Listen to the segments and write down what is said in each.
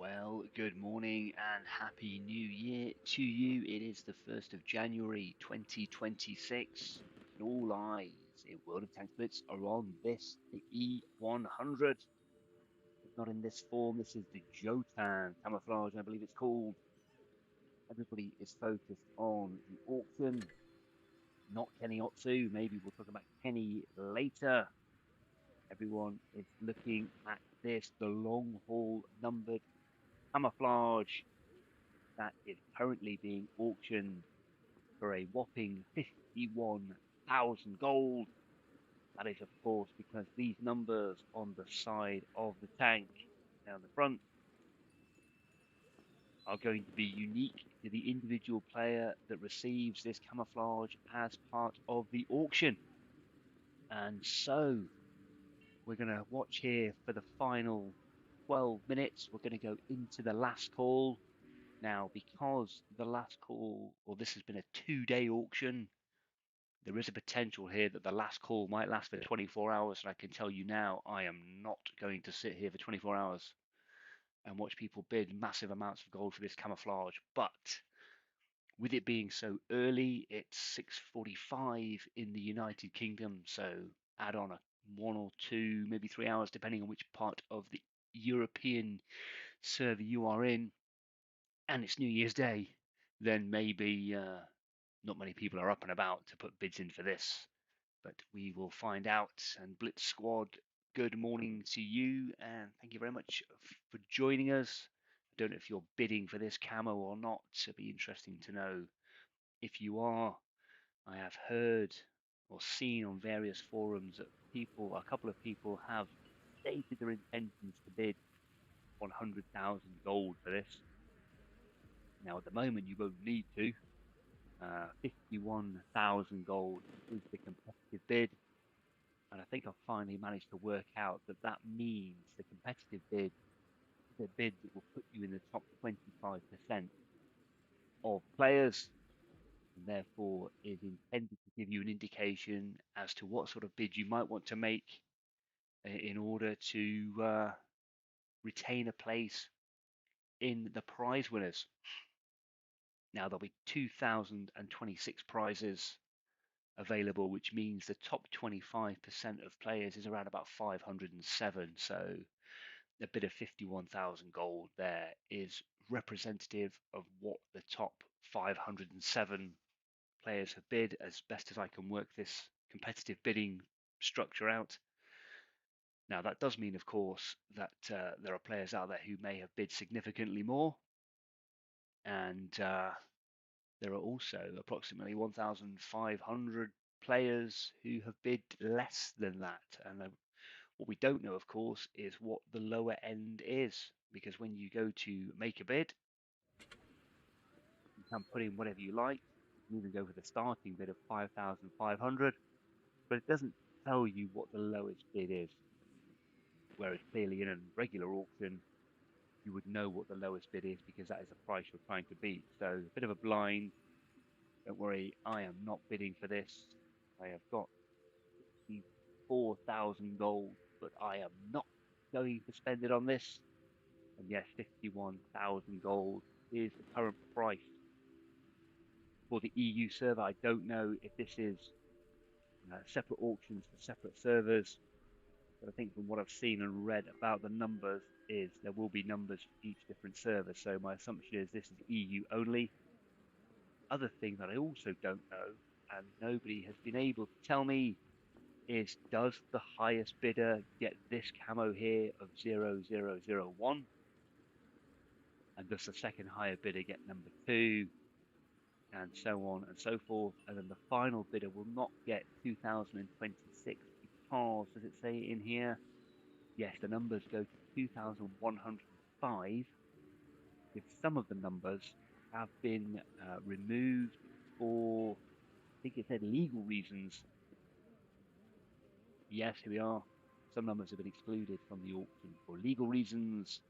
Well, good morning and happy new year to you. It is the 1st of January 2026, and all eyes in World of Tanks Blitz are on this, the E100. If not in this form, this is the Jotan camouflage, I believe it's called. Everybody is focused on the auction, not Kenny Otsu. Maybe we'll talk about Kenny later. Everyone is looking at this, the long haul numbered camouflage that is currently being auctioned for a whopping 51,000 gold. That is, of course, because these numbers on the side of the tank down the front are going to be unique to the individual player that receives this camouflage as part of the auction. And so we're going to watch here for the final 12 minutes. We're going to go into the last call. Now, because the last call, or this has been a 2-day auction, there is a potential here that the last call might last for 24 hours. And I can tell you now, I am not going to sit here for 24 hours and watch people bid massive amounts of gold for this camouflage. But with it being so early, it's 6:45 in the United Kingdom. So add on a 1 or 2, maybe 3 hours, depending on which part of the European server you are in. And it's New Year's Day, then maybe not many people are up and about to put bids in for this. But we will find out. And Blitz Squad, good morning to you, and thank you very much for joining us. I don't know if you're bidding for this camo or not. It'd be interesting to know if you are. I have heard or seen on various forums that a couple of people have stated their intentions to bid 100,000 gold for this. Now, at the moment, you won't need to. 51,000 gold is the competitive bid. And I think I've finally managed to work out that that means the competitive bid is a bid that will put you in the top 25% of players, and therefore is intended to give you an indication as to what sort of bid you might want to make in order to retain a place in the prize winners. Now, there'll be 2,026 prizes available, which means the top 25% of players is around about 507. So a bit of 51,000 gold there is representative of what the top 507 players have bid, as best as I can work this competitive bidding structure out. Now, that does mean, of course, that there are players out there who may have bid significantly more, and there are also approximately 1,500 players who have bid less than that. And what we don't know, of course, is what the lower end is, because when you go to make a bid, you can put in whatever you like. You can even go for the starting bid of 5,500, but it doesn't tell you what the lowest bid is. Whereas clearly in a regular auction, you would know what the lowest bid is because that is the price you're trying to beat. So a bit of a blind. Don't worry, I am not bidding for this. I have got 4,000 gold, but I am not going to spend it on this. And yes, 51,000 gold is the current price for the EU server. I don't know if this is separate auctions for separate servers, but I think from what I've seen and read about the numbers is there will be numbers for each different server. So my assumption is this is EU only. Other thing that I also don't know, and nobody has been able to tell me, is does the highest bidder get this camo here of 0001? And does the second higher bidder get number 2? And so on and so forth. And then the final bidder will not get 2026 because, does it say in here? Yes, the numbers go to 2,105. If some of the numbers have been removed for, I think it said legal reasons. Yes, here we are. Some numbers have been excluded from the auction for legal reasons.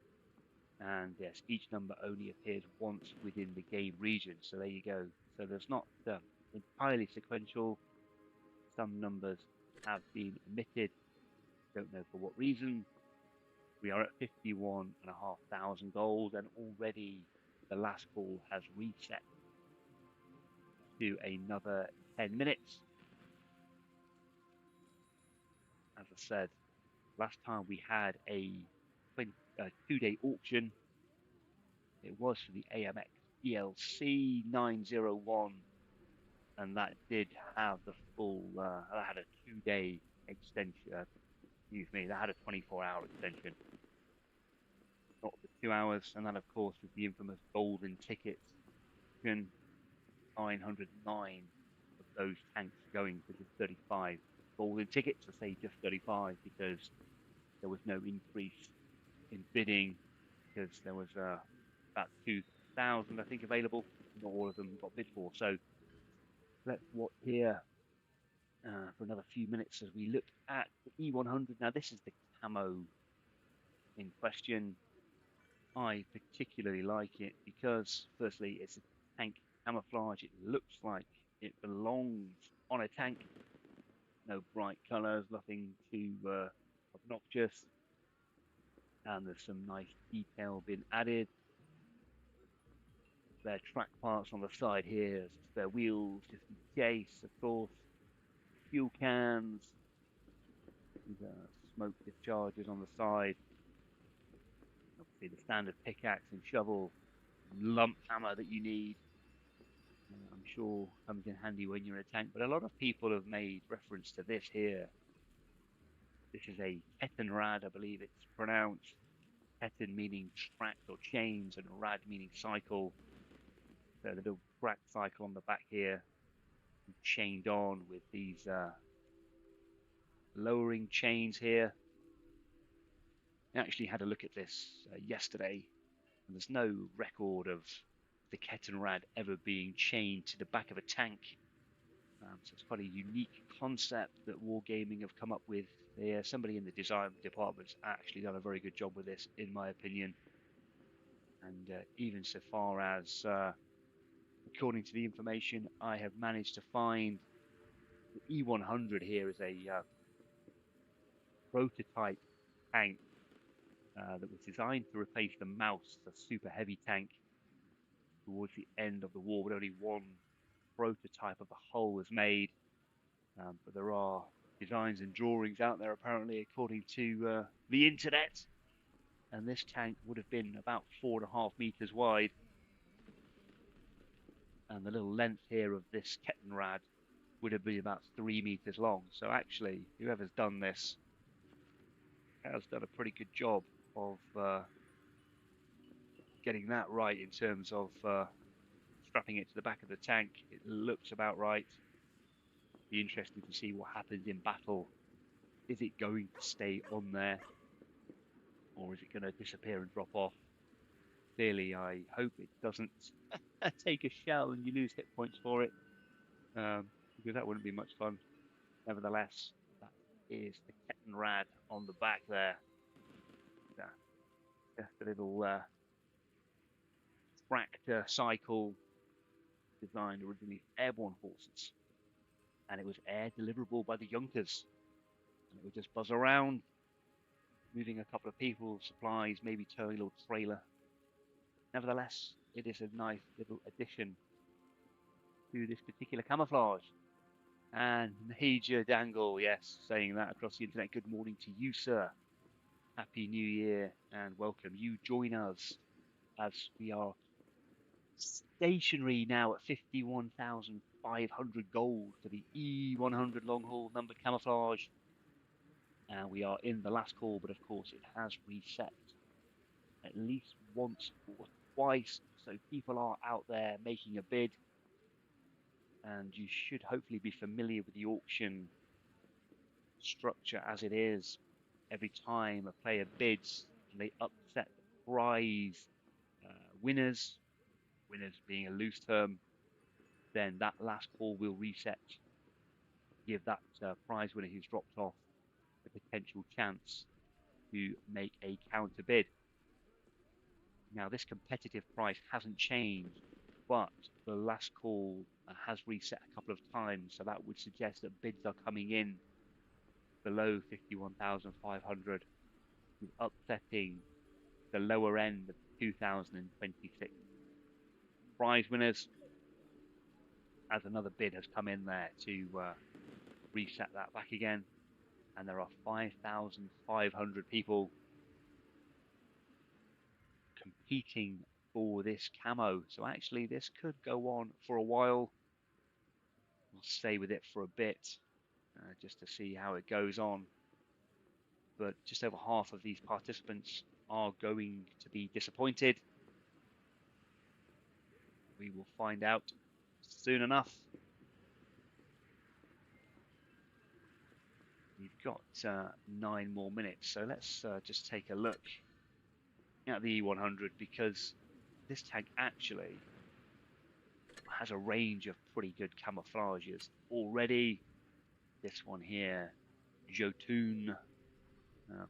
And yes, each number only appears once within the game region. So there you go. So there's not entirely sequential. Some numbers have been omitted. Don't know for what reason. We are at 51,500 gold, and already the last call has reset to another 10 minutes. As I said, last time we had a 2-day auction. It was for the AMX ELC 901, and that did have the full, that had a 2-day extension. Excuse me, that had a 24-hour extension, not the 2 hours. And that, of course, was the infamous golden tickets, 909 of those tanks going for just 35 golden tickets. I say just 35 because there was no increase in bidding, because there was about 2,000, I think, available. Not all of them got bid for. So let's watch here for another few minutes as we look at the E100. Now, this is the camo in question. I particularly like it because, firstly, it's a tank camouflage. It looks like it belongs on a tank. No bright colours, nothing too obnoxious. And there's some nice detail been added. Spare track parts on the side here, spare wheels just in case, of course. Fuel cans, these are smoke discharges on the side. Obviously the standard pickaxe and shovel, lump hammer that you need. I'm sure comes in handy when you're in a tank, but a lot of people have made reference to this here. This is a Kettenrad, I believe it's pronounced. Ketten meaning tracks or chains, and rad meaning cycle. So the little track cycle on the back here, chained on with these lowering chains here. I actually had a look at this yesterday, and there's no record of the Kettenrad ever being chained to the back of a tank. So it's quite a unique concept that Wargaming have come up with. Somebody in the design department's actually done a very good job with this, in my opinion. And even so far as, according to the information I have managed to find, the E100 here is a prototype tank that was designed to replace the Mouse, a super heavy tank, towards the end of the war, but only one prototype of the hull was made. But there are designs and drawings out there, apparently, according to the internet. And this tank would have been about 4.5 meters wide. And the little length here of this Kettenrad would have been about 3 meters long. So actually, whoever's done this has done a pretty good job of getting that right in terms of strapping it to the back of the tank. It looks about right. Be interesting to see what happens in battle. Is it going to stay on there, or is it going to disappear and drop off? Clearly, I hope it doesn't take a shell and you lose hit points for it, because that wouldn't be much fun. Nevertheless, that is the Kettenrad on the back there. Just a little tractor cycle designed originally for airborne forces, and it was air deliverable by the Junkers. And it would just buzz around, moving a couple of people, supplies, maybe towing a little trailer. Nevertheless, it is a nice little addition to this particular camouflage. And Major Dangle, yes, saying that across the internet. Good morning to you, sir. Happy New Year and welcome. You join us as we are stationary now at 51,500 gold for the E100 Long Haul numbered camouflage. And we are in the last call, but of course it has reset at least once or twice. So people are out there making a bid. And you should hopefully be familiar with the auction structure as it is. Every time a player bids, they upset the prize winners being a loose term, then that last call will reset, give that prize winner who's dropped off a potential chance to make a counter bid. Now, this competitive price hasn't changed, but the last call has reset a couple of times, so that would suggest that bids are coming in below 51,500. is upsetting the lower end of 2026 prize winners, as another bid has come in there to reset that back again. And there are 5,500 people competing for this camo. So actually this could go on for a while. We'll stay with it for a bit just to see how it goes on. But just over half of these participants are going to be disappointed. We will find out soon enough. We've got 9 more minutes, so let's just take a look at the E100, because this tank actually has a range of pretty good camouflages already. This one here, Jotun,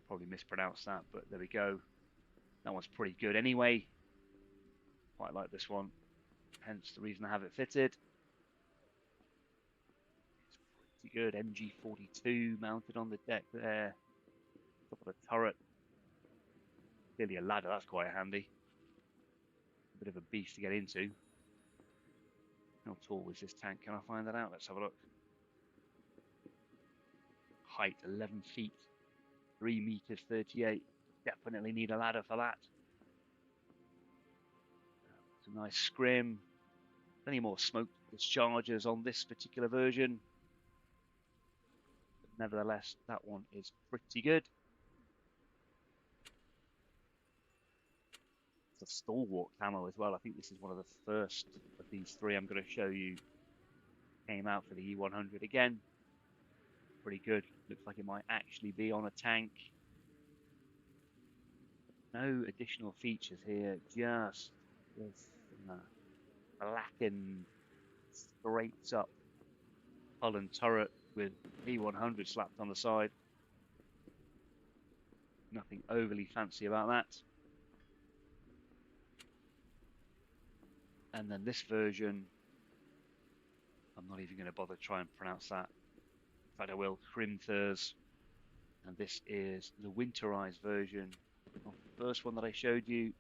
probably mispronounced that, but there we go. That one's pretty good anyway. Quite like this one, hence the reason I have it fitted. It's pretty good. MG42 mounted on the deck there, top of the turret. Clearly a ladder, that's quite handy. A bit of a beast to get into. How tall is this tank? Can I find that out? Let's have a look. Height 11 feet, 3 meters 38. Definitely need a ladder for that. It's a nice scrim. Plenty more smoke discharges on this particular version. But nevertheless, that one is pretty good. It's a stalwart camo as well. I think this is one of the first of these 3 I'm going to show you. Came out for the E100 again. Pretty good. Looks like it might actually be on a tank. No additional features here, just this blackened, straight up hull and turret with E100 slapped on the side. Nothing overly fancy about that. And then this version, I'm not even going to bother trying to pronounce that. In fact, I will. Crimthers. And this is the winterized version of the first one that I showed you.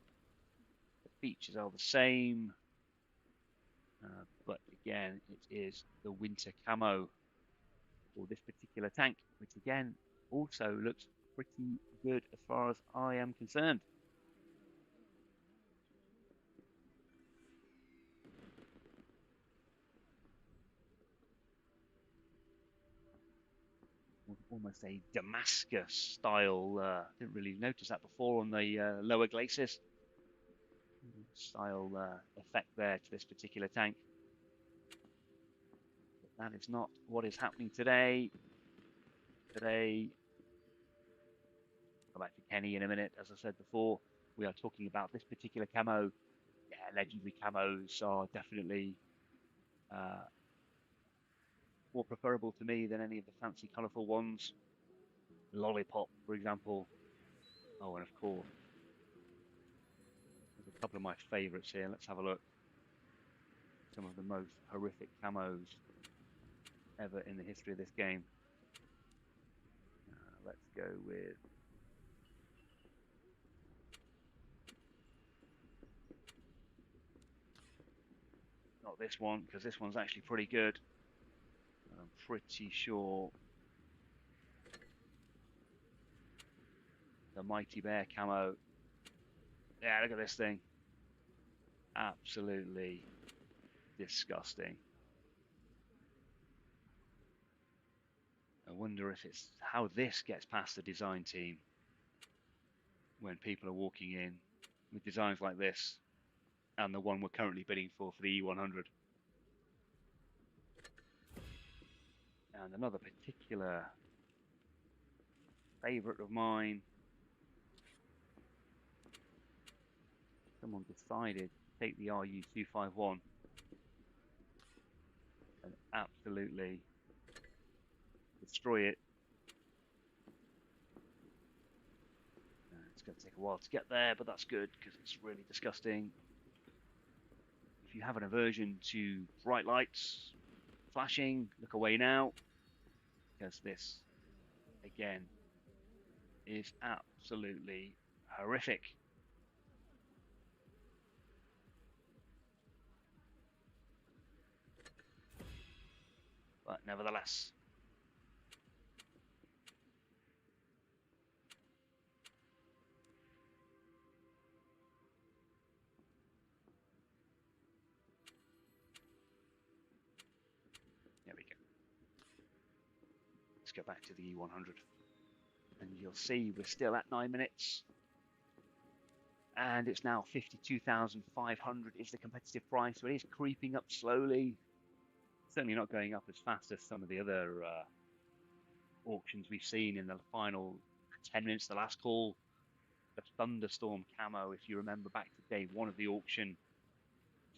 The features are the same, but again, it is the winter camo for this particular tank, which again also looks pretty good as far as I am concerned. Almost a Damascus style. Didn't really notice that before on the lower glacis. Style effect there to this particular tank. But that is not what is happening today. Today, I'll go back to Kenny in a minute. As I said before, we are talking about this particular camo. Yeah, legendary camos are definitely more preferable to me than any of the fancy colourful ones. Lollipop, for example. Oh, and of course, there's a couple of my favourites here. Let's have a look. Some of the most horrific camos ever in the history of this game. Let's go with not this one, because this one's actually pretty good. I'm pretty sure the Mighty Bear camo. Yeah, look at this thing. Absolutely disgusting. I wonder if it's how this gets past the design team when people are walking in with designs like this and the one we're currently bidding for the E100. And another particular favourite of mine, someone decided to take the RU251 and absolutely destroy it. It's going to take a while to get there, but that's good because it's really disgusting. If you have an aversion to bright lights, flashing, look away now, because this, again, is absolutely horrific. But nevertheless, there we go. Let's go back to the E100. And you'll see we're still at 9 minutes. And it's now 52,500 is the competitive price. So it is creeping up slowly. Certainly not going up as fast as some of the other auctions we've seen in the final 10 minutes. The last call, the Thunderstorm Camo, if you remember back to day one of the auction,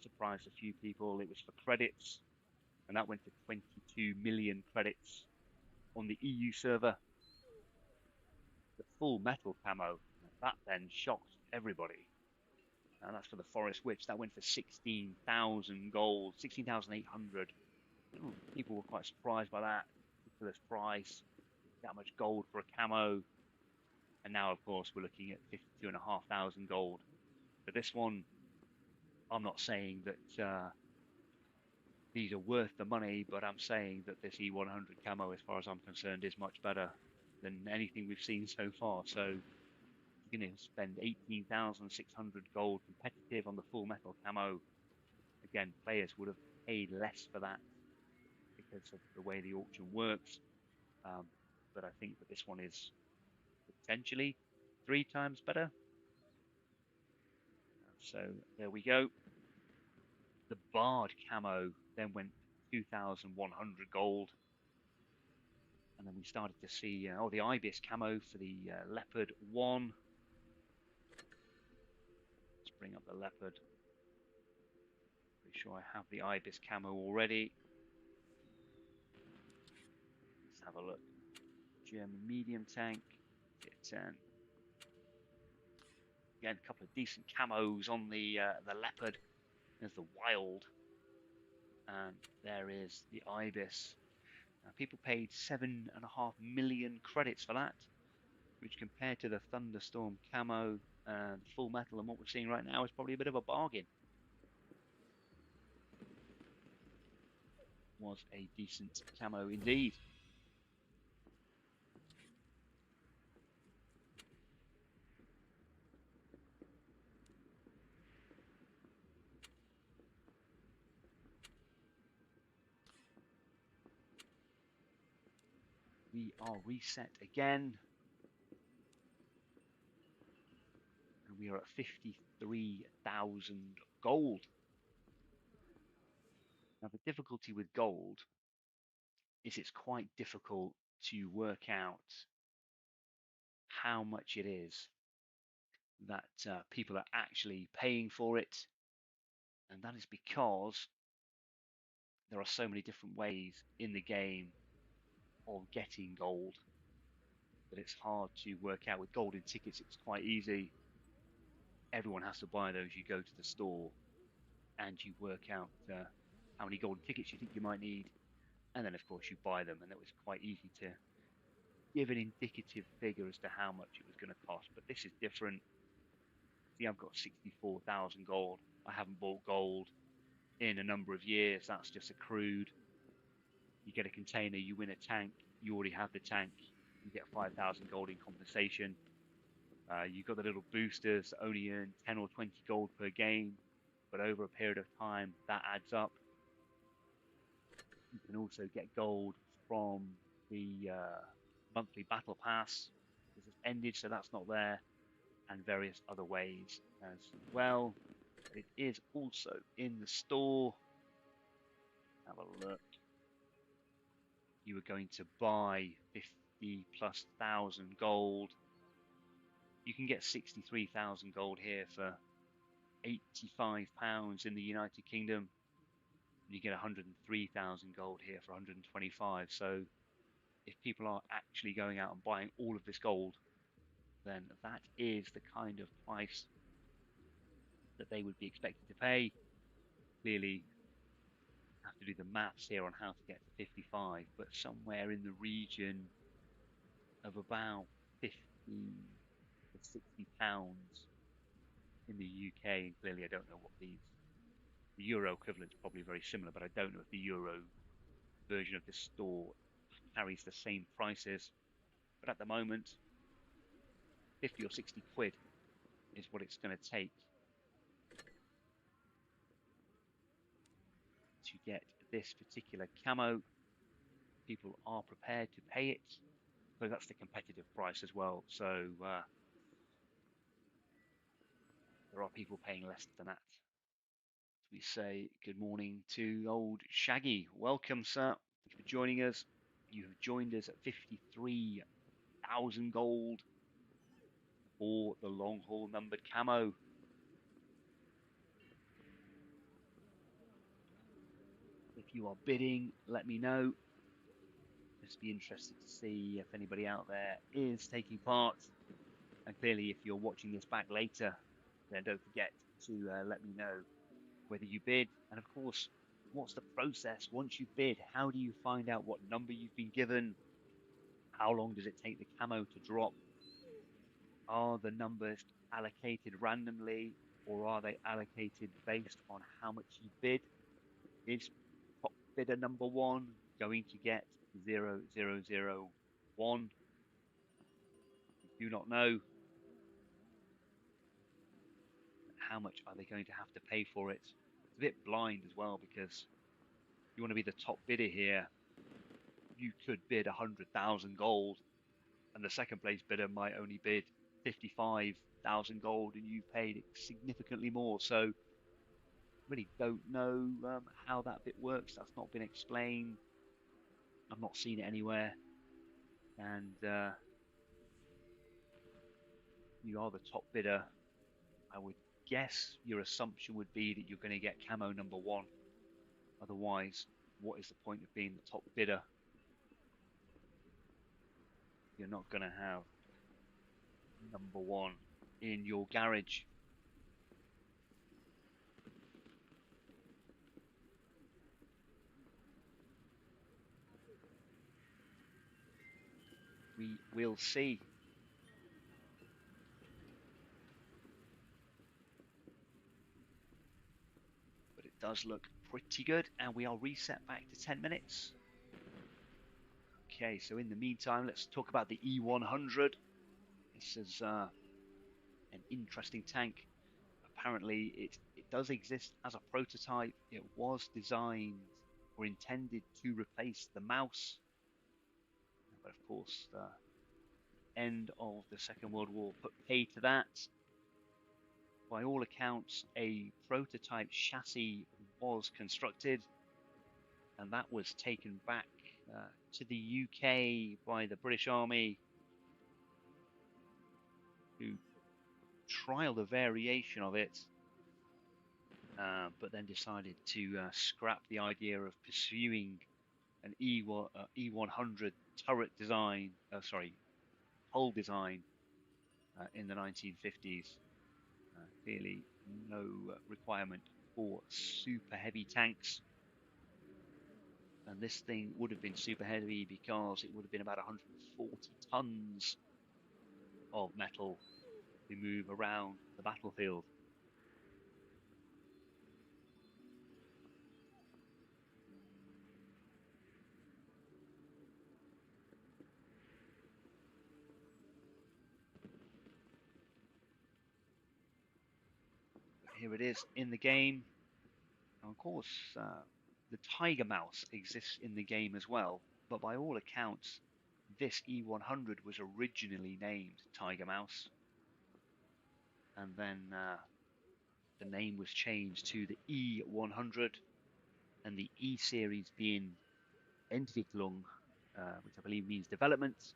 surprised a few people. It was for credits, and that went to 22 million credits on the EU server. The full metal camo, that then shocked everybody. And that's for the Forest Witch. That went for 16,000 gold, 16,800. People were quite surprised by that ridiculous price, that much gold for a camo. And now, of course, we're looking at 52,500 gold. For this one, I'm not saying that these are worth the money, but I'm saying that this E100 camo, as far as I'm concerned, is much better than anything we've seen so far. So you're going to spend 18,600 gold competitive on the full metal camo. Again, players would have paid less for that because of the way the auction works. But I think that this one is potentially 3 times better. So there we go. The Bard camo then went 2,100 gold. And then we started to see, the Ibis camo for the Leopard 1. Let's bring up the Leopard. Pretty sure I have the Ibis camo already. Let's have a look. German medium tank, Tier 10. Again, a couple of decent camos on the Leopard. There's the Wild, and there is the Ibis. Now, people paid 7.5 million credits for that, which compared to the Thunderstorm camo and full metal and what we're seeing right now is probably a bit of a bargain. Was a decent camo indeed. We are reset again. And we are at 53,000 gold. Now the difficulty with gold is it's quite difficult to work out how much it is that people are actually paying for it. And that is because there are so many different ways in the game of getting gold that it's hard to work out. With golden tickets, it's quite easy. Everyone has to buy those. You go to the store and you work out how many golden tickets you think you might need, and then of course you buy them, and it was quite easy to give an indicative figure as to how much it was going to cost. But this is different. See, I've got 64,000 gold. I haven't bought gold in a number of years. That's just accrued. You get a container, you win a tank, you already have the tank, you get 5,000 gold in compensation. You've got the little boosters that only earn 10 or 20 gold per game, but over a period of time that adds up. You can also get gold from the monthly battle pass. This has ended, so that's not there, and various other ways as well. But it is also in the store. Have a look. You were going to buy 50,000+ gold. You can get 63,000 gold here for £85 in the United Kingdom. You get 103,000 gold here for 125. So if people are actually going out and buying all of this gold, then that is the kind of price that they would be expected to pay. Clearly, have to do the maths here on how to get to 55, but somewhere in the region of about the £60 in the UK, and clearly I don't know what the euro equivalent's probably very similar, but I don't know if the euro version of this store carries the same prices. But at the moment, 50 or 60 quid is what it's going to take to get this particular camo. People are prepared to pay it, but that's the competitive price as well. So there are people paying less than that. We say good morning to old Shaggy. Welcome, sir. Thank you for joining us. You have joined us at 53,000 gold for the long haul numbered camo. If you are bidding, let me know. Just be interested to see if anybody out there is taking part. And clearly, if you're watching this back later, then don't forget to let me know whether you bid. And of course, what's the process once you bid? How do you find out what number you've been given? How long does it take the camo to drop? Are the numbers allocated randomly, or are they allocated based on how much you bid? Is top bidder number one going to get 0001? We do not know. How much are they going to have to pay for it? It's a bit blind as well, because you want to be the top bidder here. You could bid 100,000 gold, and the second place bidder might only bid 55,000 gold, and you've paid significantly more. So really don't know how that bit works. That's not been explained. I've not seen it anywhere. And you are the top bidder. I would guess your assumption would be that you're going to get camo number one. Otherwise, what is the point of being the top bidder? You're not going to have number one in your garage. We will see. But it does look pretty good, and we are reset back to 10 minutes. Okay, so in the meantime, let's talk about the E100. This is an interesting tank. Apparently, it does exist as a prototype. It was designed or intended to replace the mouse. But of course, the end of the Second World War put paid to that. By all accounts, a prototype chassis was constructed, and that was taken back to the UK by the British Army, who trialed a variation of it, but then decided to scrap the idea of pursuing an E100 turret design, hull design in the 1950s. Clearly no requirement for super heavy tanks. And this thing would have been super heavy because it would have been about 140 tons of metal to move around the battlefield. Here it is in the game. And of course, the Tiger Mouse exists in the game as well, but by all accounts, this E100 was originally named Tiger Mouse, and then the name was changed to the E100, and the E series being Entwicklung, which I believe means development.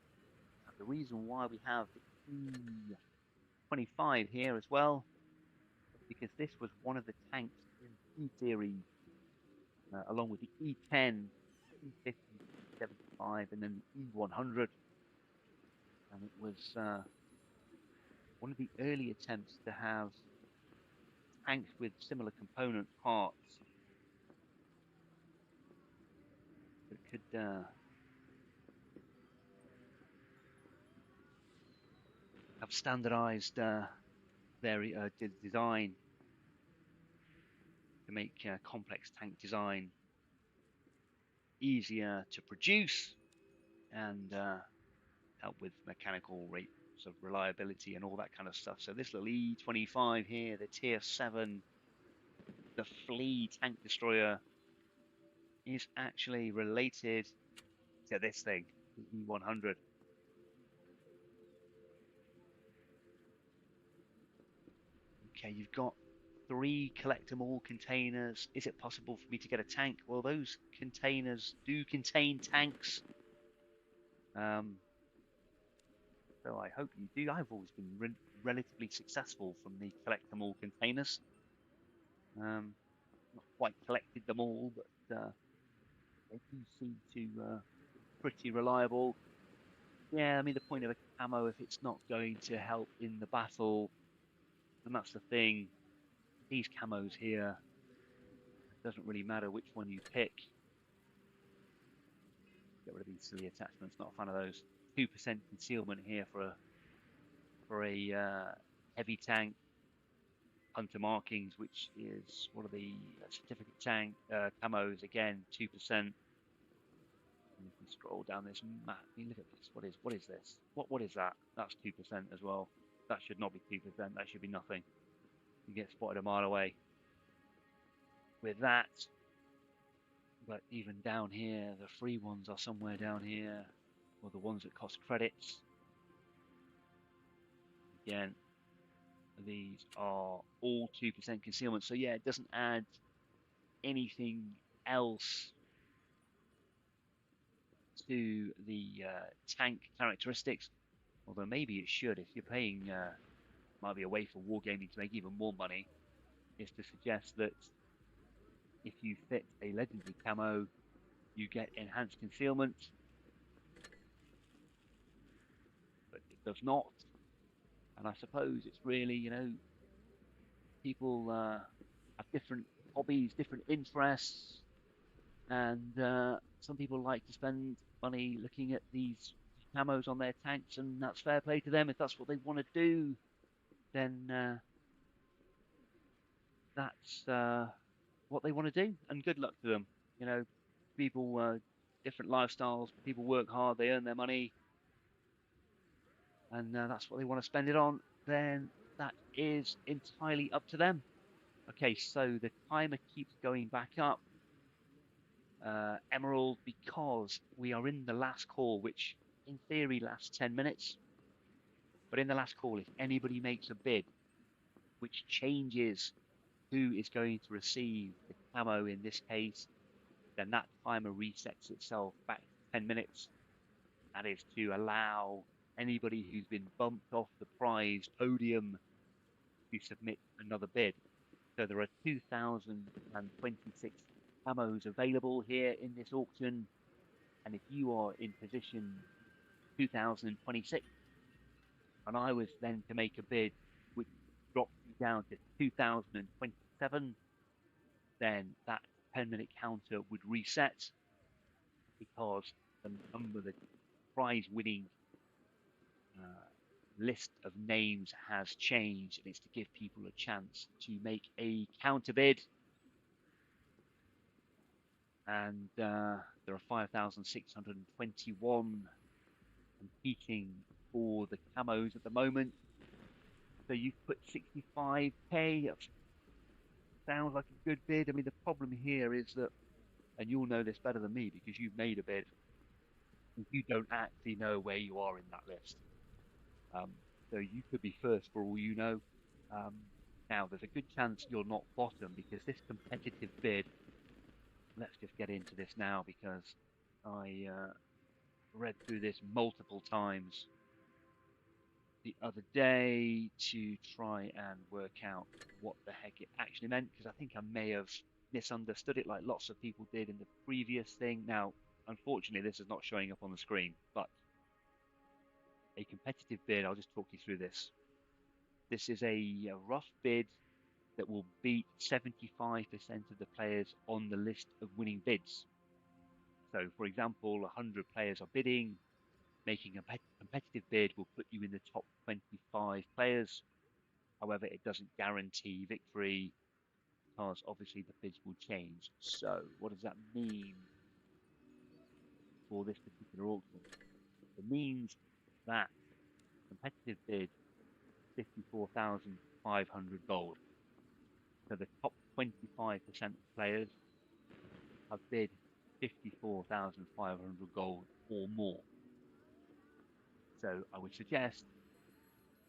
And the reason why we have the E25 here as well, because this was one of the tanks in the E series, along with the E10, E50, E75, and then the E100. And it was one of the early attempts to have tanks with similar component parts that could have standardized their design to make complex tank design easier to produce and help with mechanical rates of reliability and all that kind of stuff. So this little E25 here, the Tier 7, the Flea tank destroyer, is actually related to this thing, the E100. Okay, you've got 3 collect 'em all containers. Is it possible for me to get a tank? Well, those containers do contain tanks. Um, so I hope you do. I've always been relatively successful from the collect 'em all containers. Not quite collected them all, but they do seem to be pretty reliable. Yeah, I mean, the point of a camo, if it's not going to help in the battle, and that's the thing, these camos here, it doesn't really matter which one you pick. Get rid of these silly attachments, not a fan of those. 2% concealment here for a heavy tank. Hunter markings, which is one of the certificate tank camos, again 2%. And if we scroll down this map, I mean, look at this. What is this? What is that? That's 2% as well. That should not be 2%. That should be nothing. You get spotted a mile away with that. But even down here, the free ones are somewhere down here, or the ones that cost credits. Again, these are all 2% concealment. So yeah, it doesn't add anything else to the tank characteristics. Although maybe it should, if you're paying, might be a way for wargaming to make even more money, is to suggest that if you fit a legendary camo, you get enhanced concealment, but it does not. And I suppose it's really, you know, people have different hobbies, different interests, and some people like to spend money looking at these camos on their tanks, and that's fair play to them. If that's what they want to do, then that's what they want to do, and good luck to them. You know, people, different lifestyles, people work hard, they earn their money, and that's what they want to spend it on, then that is entirely up to them. Okay, so the timer keeps going back up, Emerald, because we are in the last call, which in theory lasts 10 minutes. But in the last call, if anybody makes a bid, which changes who is going to receive the camo in this case, then that timer resets itself back to 10 minutes. That is to allow anybody who's been bumped off the prize podium to submit another bid. So there are 2,026 camos available here in this auction, and if you are in position 2026, and I was then to make a bid which drops you down to 2027, then that 10-minute counter would reset, because the number, the prize winning list of names has changed, and it's to give people a chance to make a counter bid. And there are 5,621 competing for the camos at the moment. So you've put 65k. Sounds like a good bid. I mean, the problem here is that, and you'll know this better than me because you've made a bid, you don't actually know where you are in that list. So you could be first for all you know. Now, there's a good chance you're not bottom, because this competitive bid, let's just get into this now, because I read through this multiple times the other day to try and work out what the heck it actually meant, because I think I may have misunderstood it like lots of people did in the previous thing. Now, unfortunately, this is not showing up on the screen, but a competitive bid, I'll just talk you through this. This is a rough bid that will beat 75% of the players on the list of winning bids. So, for example, 100 players are bidding. Making a competitive bid will put you in the top 25 players. However, it doesn't guarantee victory because obviously the bids will change. So what does that mean for this particular auction? It means that competitive bid 54,500 gold. So the top 25% of players have bid 54,500 gold or more. So I would suggest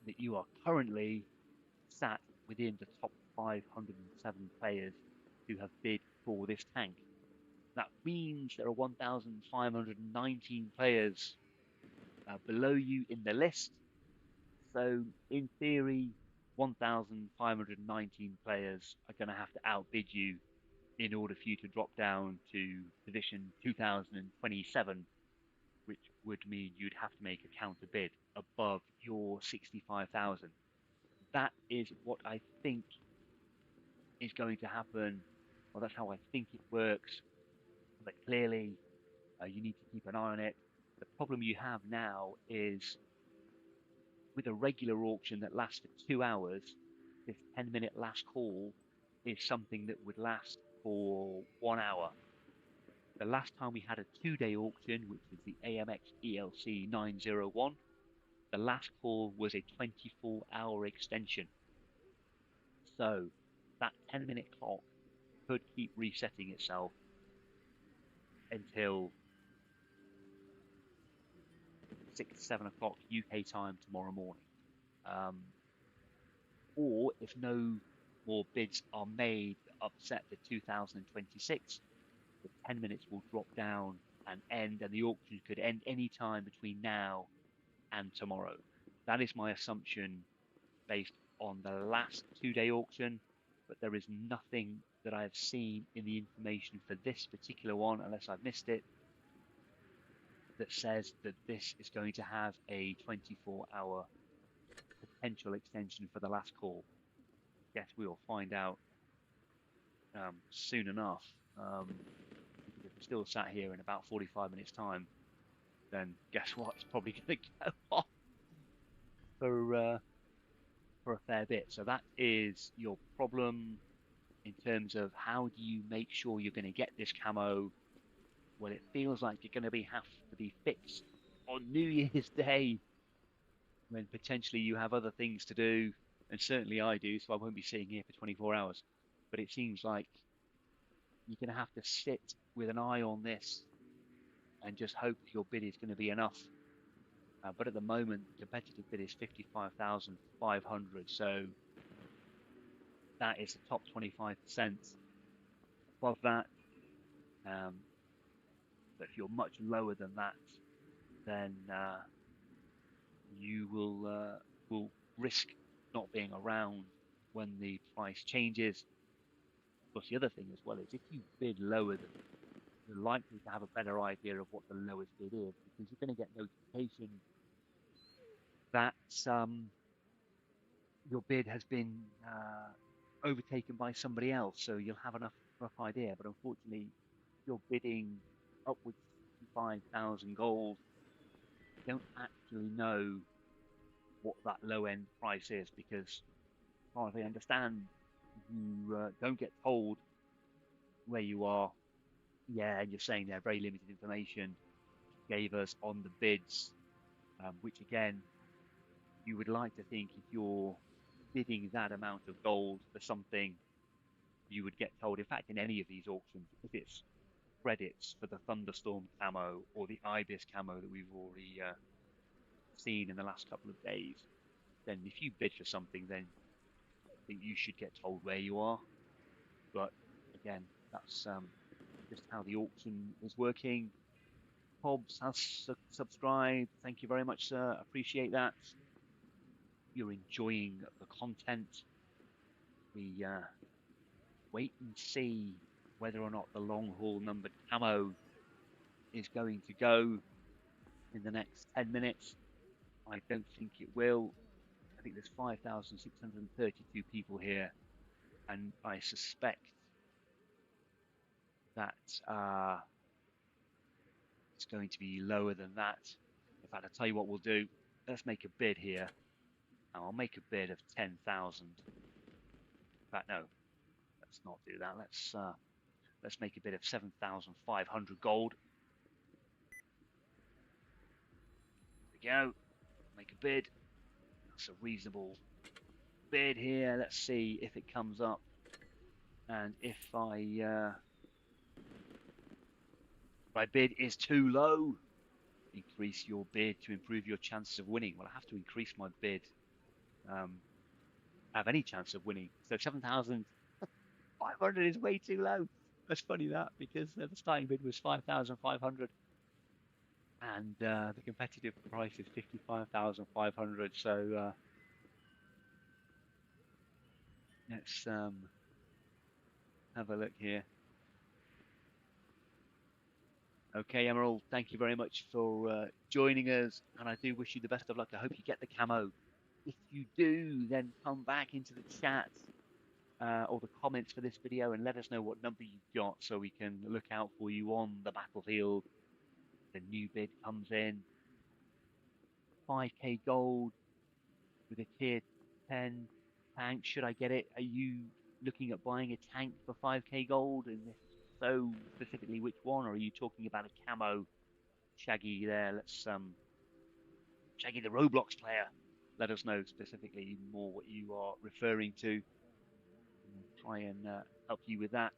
that you are currently sat within the top 507 players who have bid for this tank. That means there are 1,519 players below you in the list. So in theory, 1,519 players are going to have to outbid you in order for you to drop down to position 2027, which would mean you'd have to make a counter bid above your 65,000. That is what I think is going to happen. Well, that's how I think it works. But clearly, you need to keep an eye on it. The problem you have now is with a regular auction that lasts for 2 hours, this 10-minute last call is something that would last for 1 hour. The last time we had a 2-day auction, which was the AMX ELC 901, the last call was a 24-hour extension. So that 10-minute clock could keep resetting itself until 6, 7 o'clock UK time tomorrow morning. Or if no more bids are made up set for 2026, the 10 minutes will drop down and end, and the auction could end any time between now and tomorrow. That is my assumption based on the last 2-day auction, but there is nothing that I have seen in the information for this particular one, unless I've missed it, that says that this is going to have a 24-hour potential extension for the last call. Guess we'll find out soon enough. Because if we're still sat here in about 45 minutes time, then guess what? It's probably going to go off for a fair bit. So that is your problem in terms of how do you make sure you're going to get this camo. Well, it feels like you're going to have to be fixed on New Year's Day when potentially you have other things to do, and certainly I do, so I won't be sitting here for 24 hours. But it seems like you're going to have to sit with an eye on this and just hope your bid is going to be enough. But at the moment, the competitive bid is 55,500, so that is the top 25%. Above that, but if you're much lower than that, then you will risk not being around when the price changes. Of course, the other thing as well is if you bid lower than, you're likely to have a better idea of what the lowest bid is, because you're going to get notification that your bid has been overtaken by somebody else, so you'll have enough rough idea. But unfortunately, if you're bidding upwards of 5,000 gold, you don't actually know what that low end price is, because as far as I understand, you don't get told where you are. Yeah, and you're saying they're very limited information gave us on the bids, which again, you would like to think if you're bidding that amount of gold for something, you would get told. In fact, in any of these auctions, if it's credits for the Thunderstorm camo or the Ibis camo that we've already seen in the last couple of days, then if you bid for something, then I think you should get told where you are. But again, that's just how the auction is working. Hobbs has subscribed. Thank you very much, sir. Appreciate that. You're enjoying the content. We wait and see whether or not the long haul numbered camo is going to go in the next 10 minutes. I don't think it will. I think there's 5,632 people here, and I suspect that it's going to be lower than that. In fact, I'll tell you what we'll do. Let's make a bid here. I'll make a bid of 10,000. In fact, no, let's not do that. Let's make a bid of 7,500 gold. There we go. Make a bid. That's a reasonable bid here. Let's see if it comes up. And if my bid is too low, increase your bid to improve your chances of winning. Well, I have to increase my bid. Have any chance of winning. So 7,500 is way too low. That's funny that because the starting bid was 5,500 and the competitive price is 55,500. So let's have a look here. Okay, Emerald, thank you very much for joining us, and I do wish you the best of luck. I hope you get the camo. If you do, then come back into the chat or the comments for this video and let us know what number you've got so we can look out for you on the battlefield. The new bid comes in. 5k gold with a tier 10 tank. Should I get it? Are you looking at buying a tank for 5k gold? And if so, specifically which one? Or are you talking about a camo? Shaggy there, let's Shaggy the Roblox player, let us know specifically more what you are referring to. We'll try and help you with that.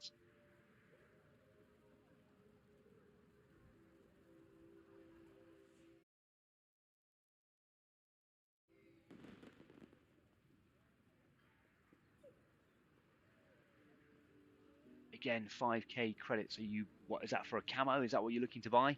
Again, 5k credits. Are you, what is that for a camo? Is that what you're looking to buy?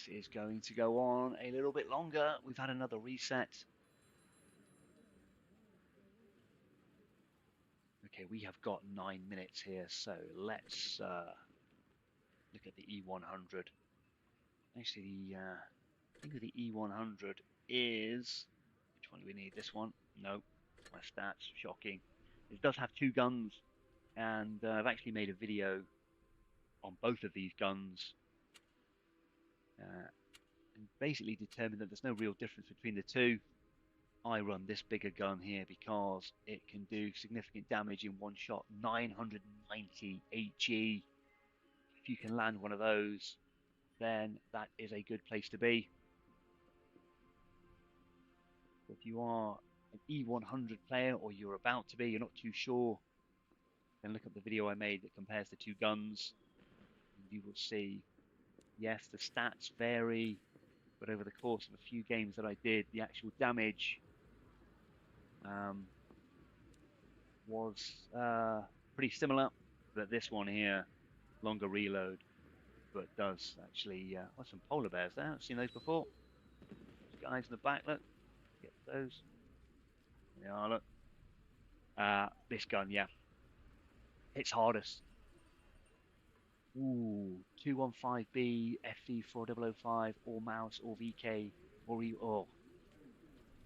This is going to go on a little bit longer. We've had another reset. Okay, we have got 9 minutes here, so let's look at the E100. Actually, I think the E100 is, which one do we need? This one? No, my stats, shocking. It does have 2 guns, and I've actually made a video on both of these guns, and basically determined that there's no real difference between the two. I run this bigger gun here because it can do significant damage in one shot, 990 HE. If you can land one of those, then that is a good place to be. If you are an E100 player, or you're about to be, you're not too sure, then look at the video I made that compares the 2 guns, and you will see, yes, the stats vary, but over the course of a few games that I did, the actual damage was pretty similar. But this one here, longer reload, but does actually, some polar bears there, I've seen those before. Those guys in the back, look, get those. They are, look. This gun, yeah, hits hardest. Ooh, 215B, FD4005, or mouse, or VK, or oh,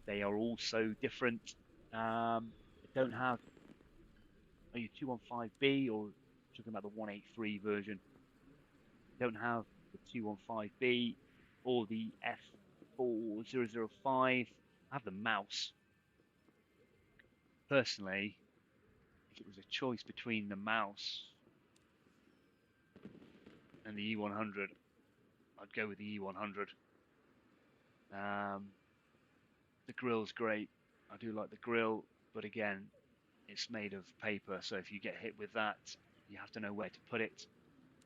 they are all so different. They don't have. Are you 215B or talking about the 183 version? Don't have the 215B or the F4005. I have the mouse. Personally, if it was a choice between the mouse and the E100, I'd go with the E100. The grill's great. I do like the grill, but again, it's made of paper, so if you get hit with that, you have to know where to put it.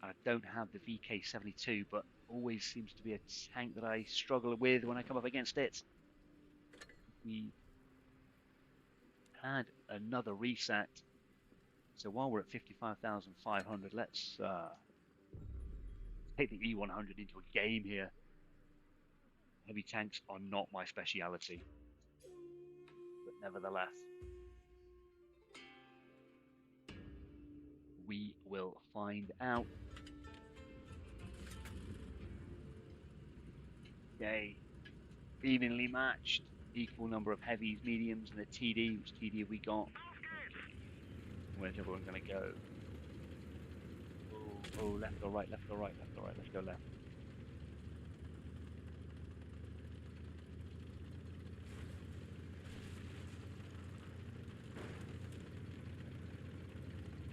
I don't have the VK72, but always seems to be a tank that I struggle with when I come up against it. We had another reset, so while we're at 55,500, let's take the E100 into a game here. Heavy tanks are not my speciality, but nevertheless, we will find out. Okay, evenly matched, equal number of heavies, mediums, and a TD. Which TD have we got? Okay. Where's everyone going to go? Oh, left or right, left or right, left or right. Let's go left.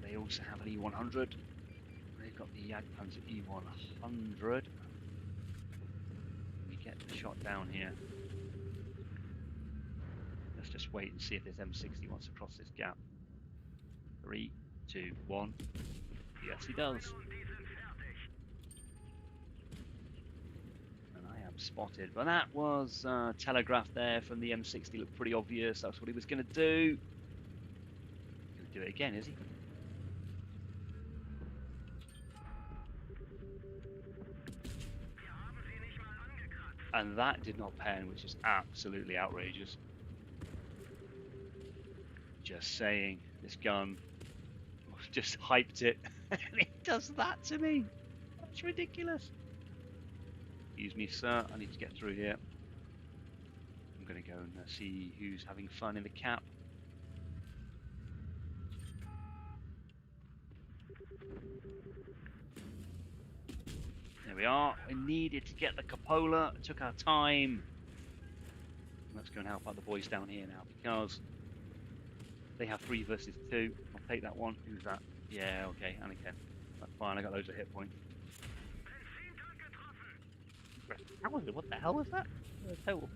They also have an E100. They've got the Jagdpanzer E100. We get the shot down here. Let's just wait and see if this M60 wants to cross this gap. 3, 2, 1. Yes, he does. And I am spotted. But that was telegraphed there from the M60. Looked pretty obvious. That's what he was going to do. He's going to do it again, is he? And that did not pen, which is absolutely outrageous. Just saying, this gun just hyped it, and it does that to me. That's ridiculous. Excuse me, sir. I need to get through here. I'm going to go and see who's having fun in the cap. There we are. We needed to get the cupola. It took our time. Let's go and help out the boys down here now, because they have 3 versus 2. I'll take that one. Who's that? Yeah, okay, Anakin. That's fine. I got loads of hit points. What the hell was that? Total.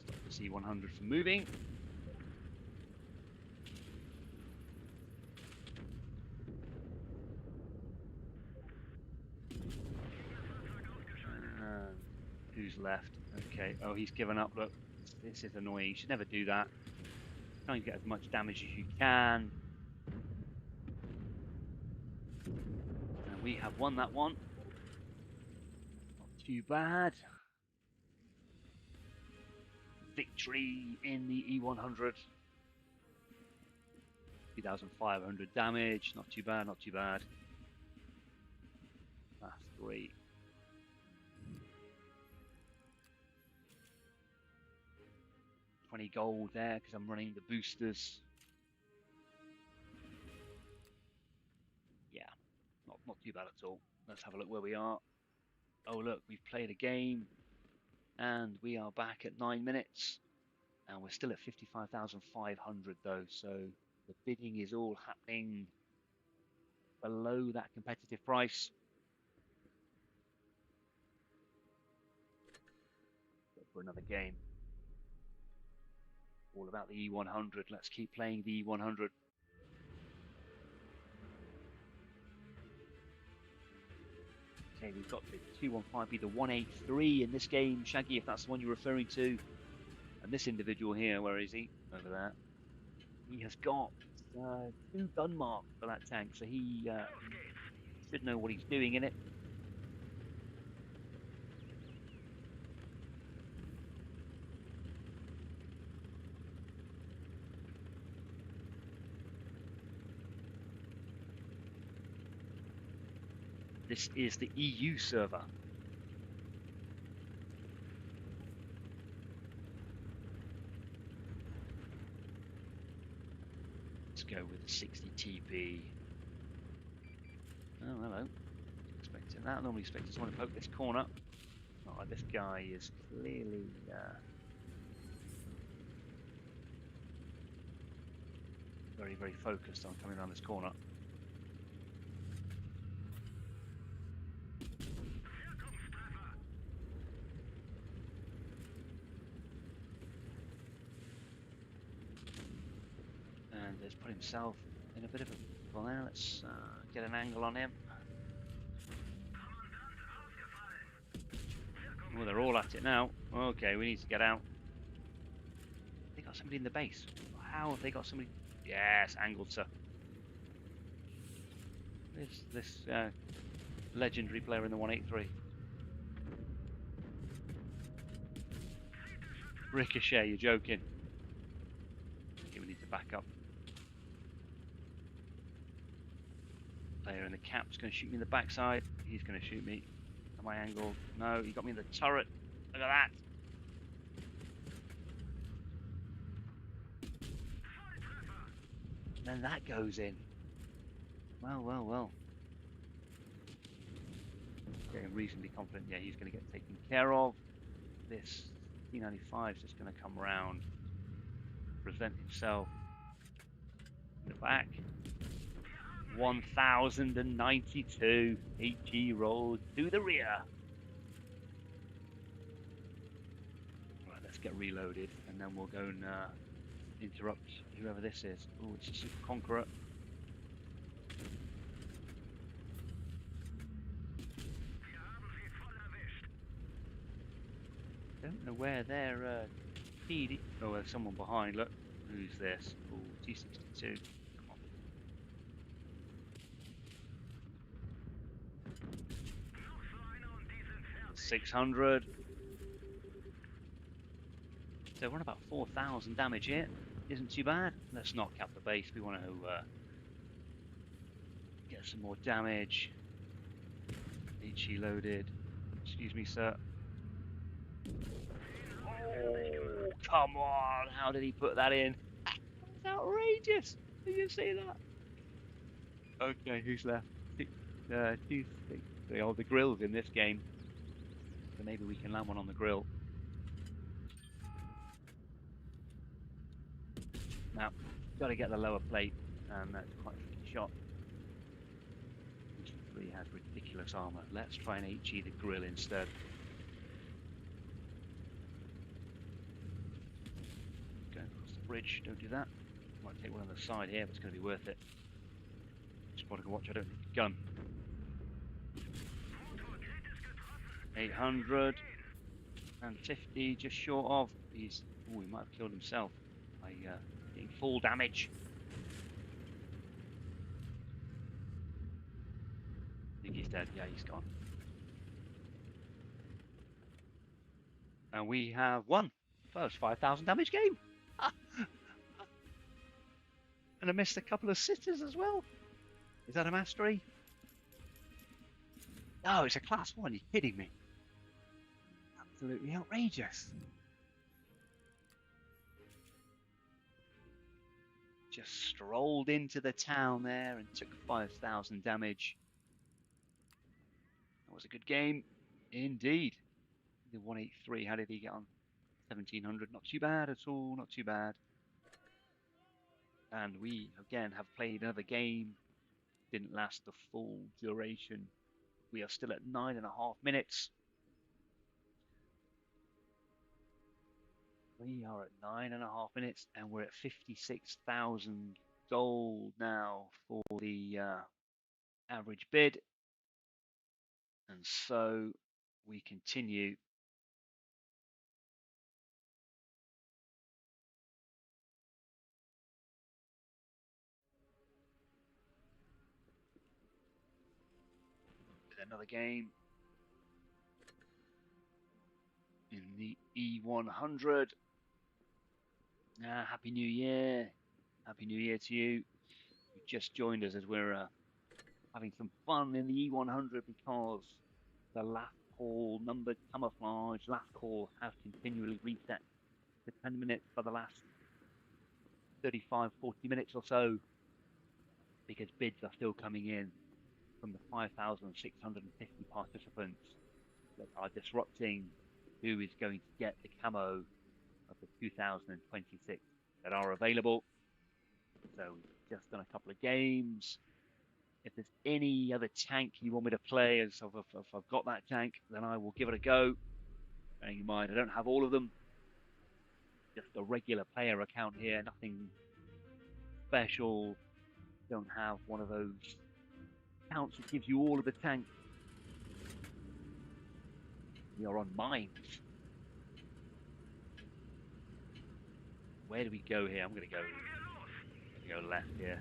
Stop the C100 from moving. Who's left? Okay. Oh, he's given up. Look, this is annoying. You should never do that. Try and get as much damage as you can. And we have won that one. Not too bad. Victory in the E100. 2,500 damage. Not too bad, not too bad. That's 3. Gold there because I'm running the boosters. Yeah, not too bad at all. Let's have a look where we are. Oh look, we've played a game and we are back at 9 minutes and we're still at 55,500 though, so the bidding is all happening below that competitive price. Go for another game. All about the E100. Let's keep playing the E100. Okay, we've got the 215B, the 183 in this game, Shaggy, if that's the one you're referring to. And this individual here, where is he? Over there. He has got 2 gun marks for that tank, so he should know what he's doing in it. This is the EU server. Let's go with the 60 TP. Oh, hello. Expecting that. I normally expect someone to poke this corner. Not like this guy is clearly very, very focused on coming around this corner. And has put himself in a bit of a... Well, now let's get an angle on him. Well, they're all at it now. Okay, we need to get out. They got somebody in the base. How have they got somebody Yes, angled, sir. This legendary player in the 183. Ricochet, you're joking. Okay, we need to back up. Player in the cap's going to shoot me in the backside. He's going to shoot me. Am I angled? No, he got me in the turret. Look at that. And then that goes in. Well, well, well. Getting reasonably confident. Yeah, he's going to get taken care of. This T95 is just going to come around, present himself in the back. 1092 HE rolls to the rear. Right, let's get reloaded and then we'll go and interrupt whoever this is. Oh, it's a Super Conqueror. Don't know where they're feeding. Oh, there's someone behind. Look, who's this? Oh, T62. 600. So we're on about 4,000 damage here. Isn't too bad. Let's knock out the base. We want to get some more damage. HE loaded. Excuse me, sir. Oh, come on. How did he put that in? That's outrageous. Did you see that? Okay, who's left? 2, 6, 3. Oh, the grill's in this game. So maybe we can land one on the grill. Now, got to get the lower plate, and that's quite a tricky shot. He has ridiculous armor. Let's try and HE the grill instead. Go across the bridge, don't do that. Might take one on the side here, but it's going to be worth it. Just got to watch, I don't need a gun. 850, just short of. He's, oh, he might have killed himself by getting full damage. I think he's dead. Yeah, he's gone. And we have won. First 5,000 damage game. And I missed a couple of sitters as well. Is that a mastery? No, it's a class 1. You're kidding me. Absolutely outrageous. Just strolled into the town there and took 5,000 damage. That was a good game indeed. The 183, how did he get on? 1,700, not too bad at all, not too bad. And we, again, have played another game. Didn't last the full duration. We are still at 9.5 minutes. We are at 9.5 minutes, and we're at 56,000 gold now for the average bid. And so we continue. Another game in the E100. Happy New Year. Happy New Year to you. You just joined us as we're having some fun in the E100 because the last call numbered camouflage last call has continually reset to 10 minutes for the last 35, 40 minutes or so because bids are still coming in from the 5,650 participants that are disrupting who is going to get the camo of the 2026 that are available. So we've just done a couple of games. If there's any other tank you want me to play, as if I've got that tank, then I will give it a go. Bearing in mind, I don't have all of them. Just a regular player account here, nothing special. Don't have one of those accounts that gives you all of the tanks. We are on mines. Where do we go here? I'm going to go Go left here.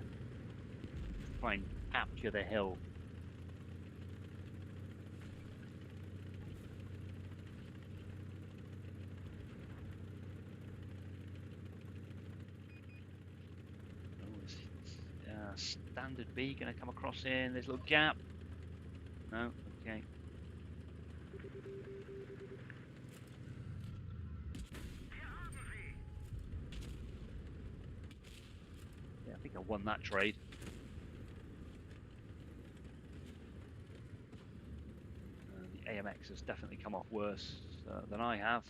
Try and capture the hill. Standard B going to come across in this little gap. No, okay. Yeah, I think I won that trade. The AMX has definitely come off worse than I have.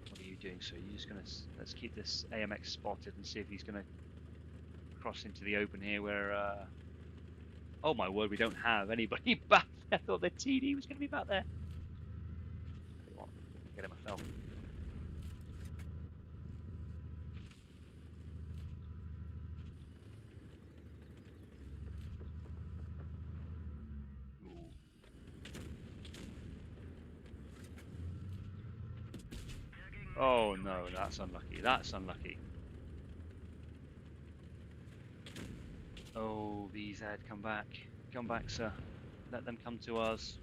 What are you doing? So you're just going to, let's keep this AMX spotted and see if he's going to cross into the open here where, oh my word, we don't have anybody back there. I thought the TD was going to be back there. Get him myself. Oh no, that's unlucky. That's unlucky. Oh, VZ, come back. Come back, sir. Let them come to us.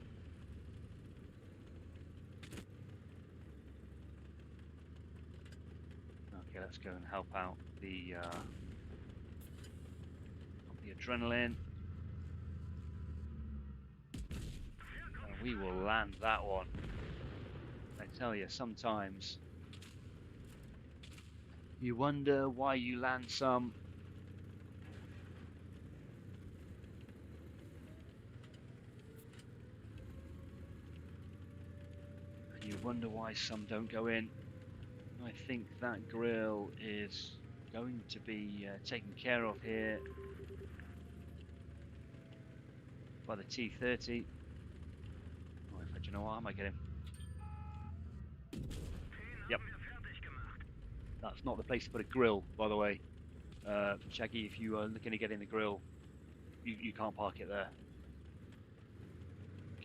Okay, let's go and help out the adrenaline. And we will land that one. I tell you, sometimes you wonder why you land some. You wonder why some don't go in. I think that grill is going to be taken care of here by the T30. Oh, do you know what? I might get him. Yep. That's not the place to put a grill, by the way. Shaggy, if you are looking to get in the grill, you can't park it there.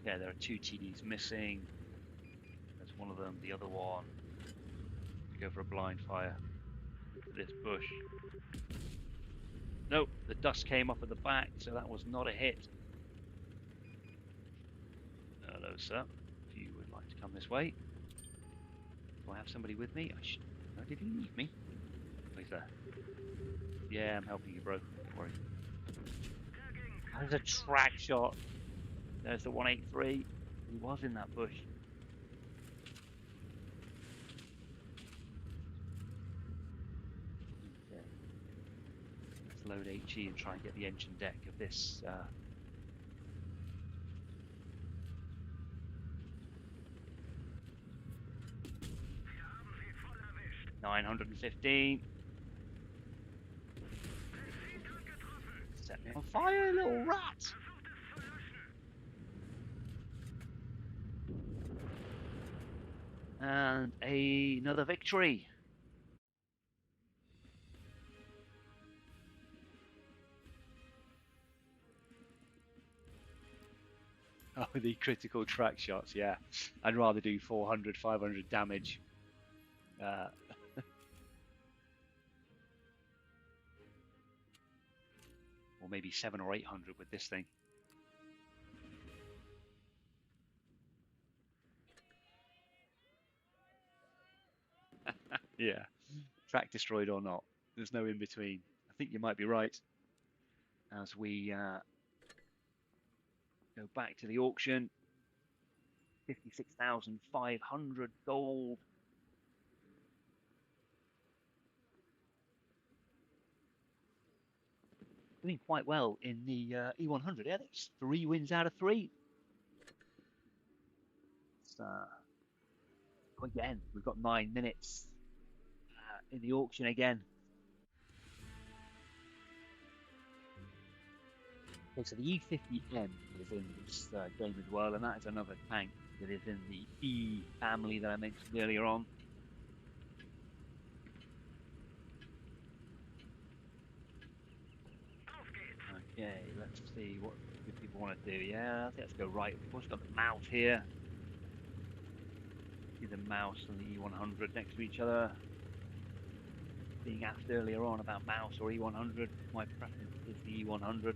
Okay, there are two TDs missing. There's one of them, the other one. We go for a blind fire. This bush. Nope, the dust came up at the back, so that was not a hit. Hello, sir. If you would like to come this way. Do I have somebody with me? No, did he leave me? Oh, he's there. Yeah, I'm helping you, bro. Don't worry. There's a track shot. There's the 183. He was in that bush. Okay. Let's load HE and try and get the engine deck of this. 915. Set me on fire, little rat! And another victory. Oh, the critical track shots, yeah. I'd rather do 400, 500 damage. Or maybe 700 or 800 with this thing. Yeah, track destroyed or not, there's no in between. I think you might be right. As we go back to the auction, 56,500 gold. Doing quite well in the E100. Yeah, that's 3 wins out of 3. So, again, we've got 9 minutes in the auction again. Okay, so the E50M is in this game as well, and that is another tank that is in the E family that I mentioned earlier on. Okay, let's see what people want to do. Yeah, I think let's go right. We've also got the mouse here. See the mouse and the E100 next to each other. being asked earlier on about mouse or E100. My preference is the E100.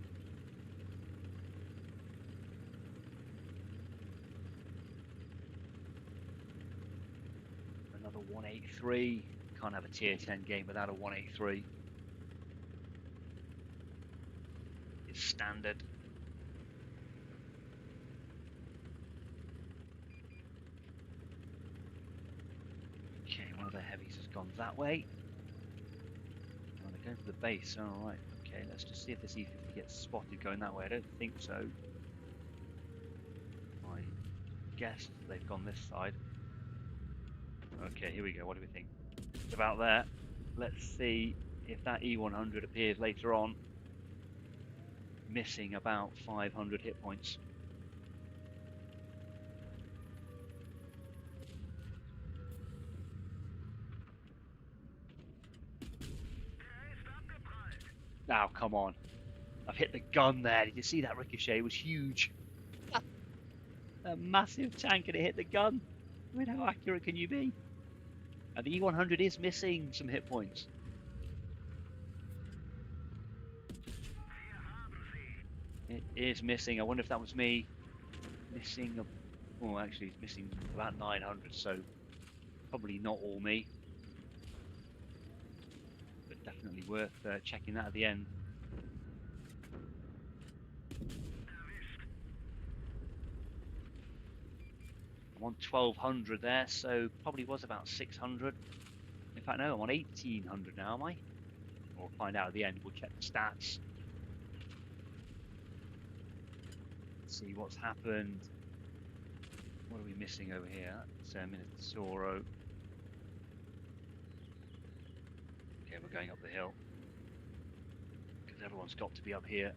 Another 183. Can't have a tier 10 game without a 183. It's standard. Okay, one of the heavies has gone that way. Oh, they're going for the base. All right. Okay, let's just see if this E50 gets spotted going that way. I don't think so. I guess they've gone this side. Okay, here we go. What do we think? It's about there. Let's see if that E100 appears later on, missing about 500 hit points. Now, come on. I've hit the gun there. Did you see that ricochet? It was huge. A massive tank and it hit the gun. I mean, how accurate can you be? And the E100 is missing some hit points. It is missing. I wonder if that was me missing. Oh, actually, it's missing about 900, so probably not all me. But definitely worth checking that at the end. I'm on 1200 there, so probably was about 600. In fact, no, I'm on 1800 now, am I? We'll find out at the end. We'll check the stats. See what's happened. What are we missing over here? That's Minotauro. Okay, we're going up the hill. Because everyone's got to be up here.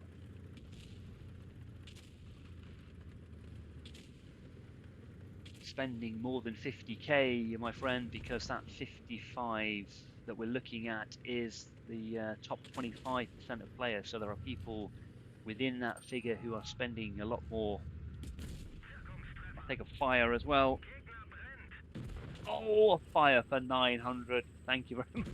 Spending more than 50k, my friend, because that 55 that we're looking at is the top 25% of players. So there are people within that figure who are spending a lot more. I'll take a fire as well. Oh, a fire for 900. Thank you very much.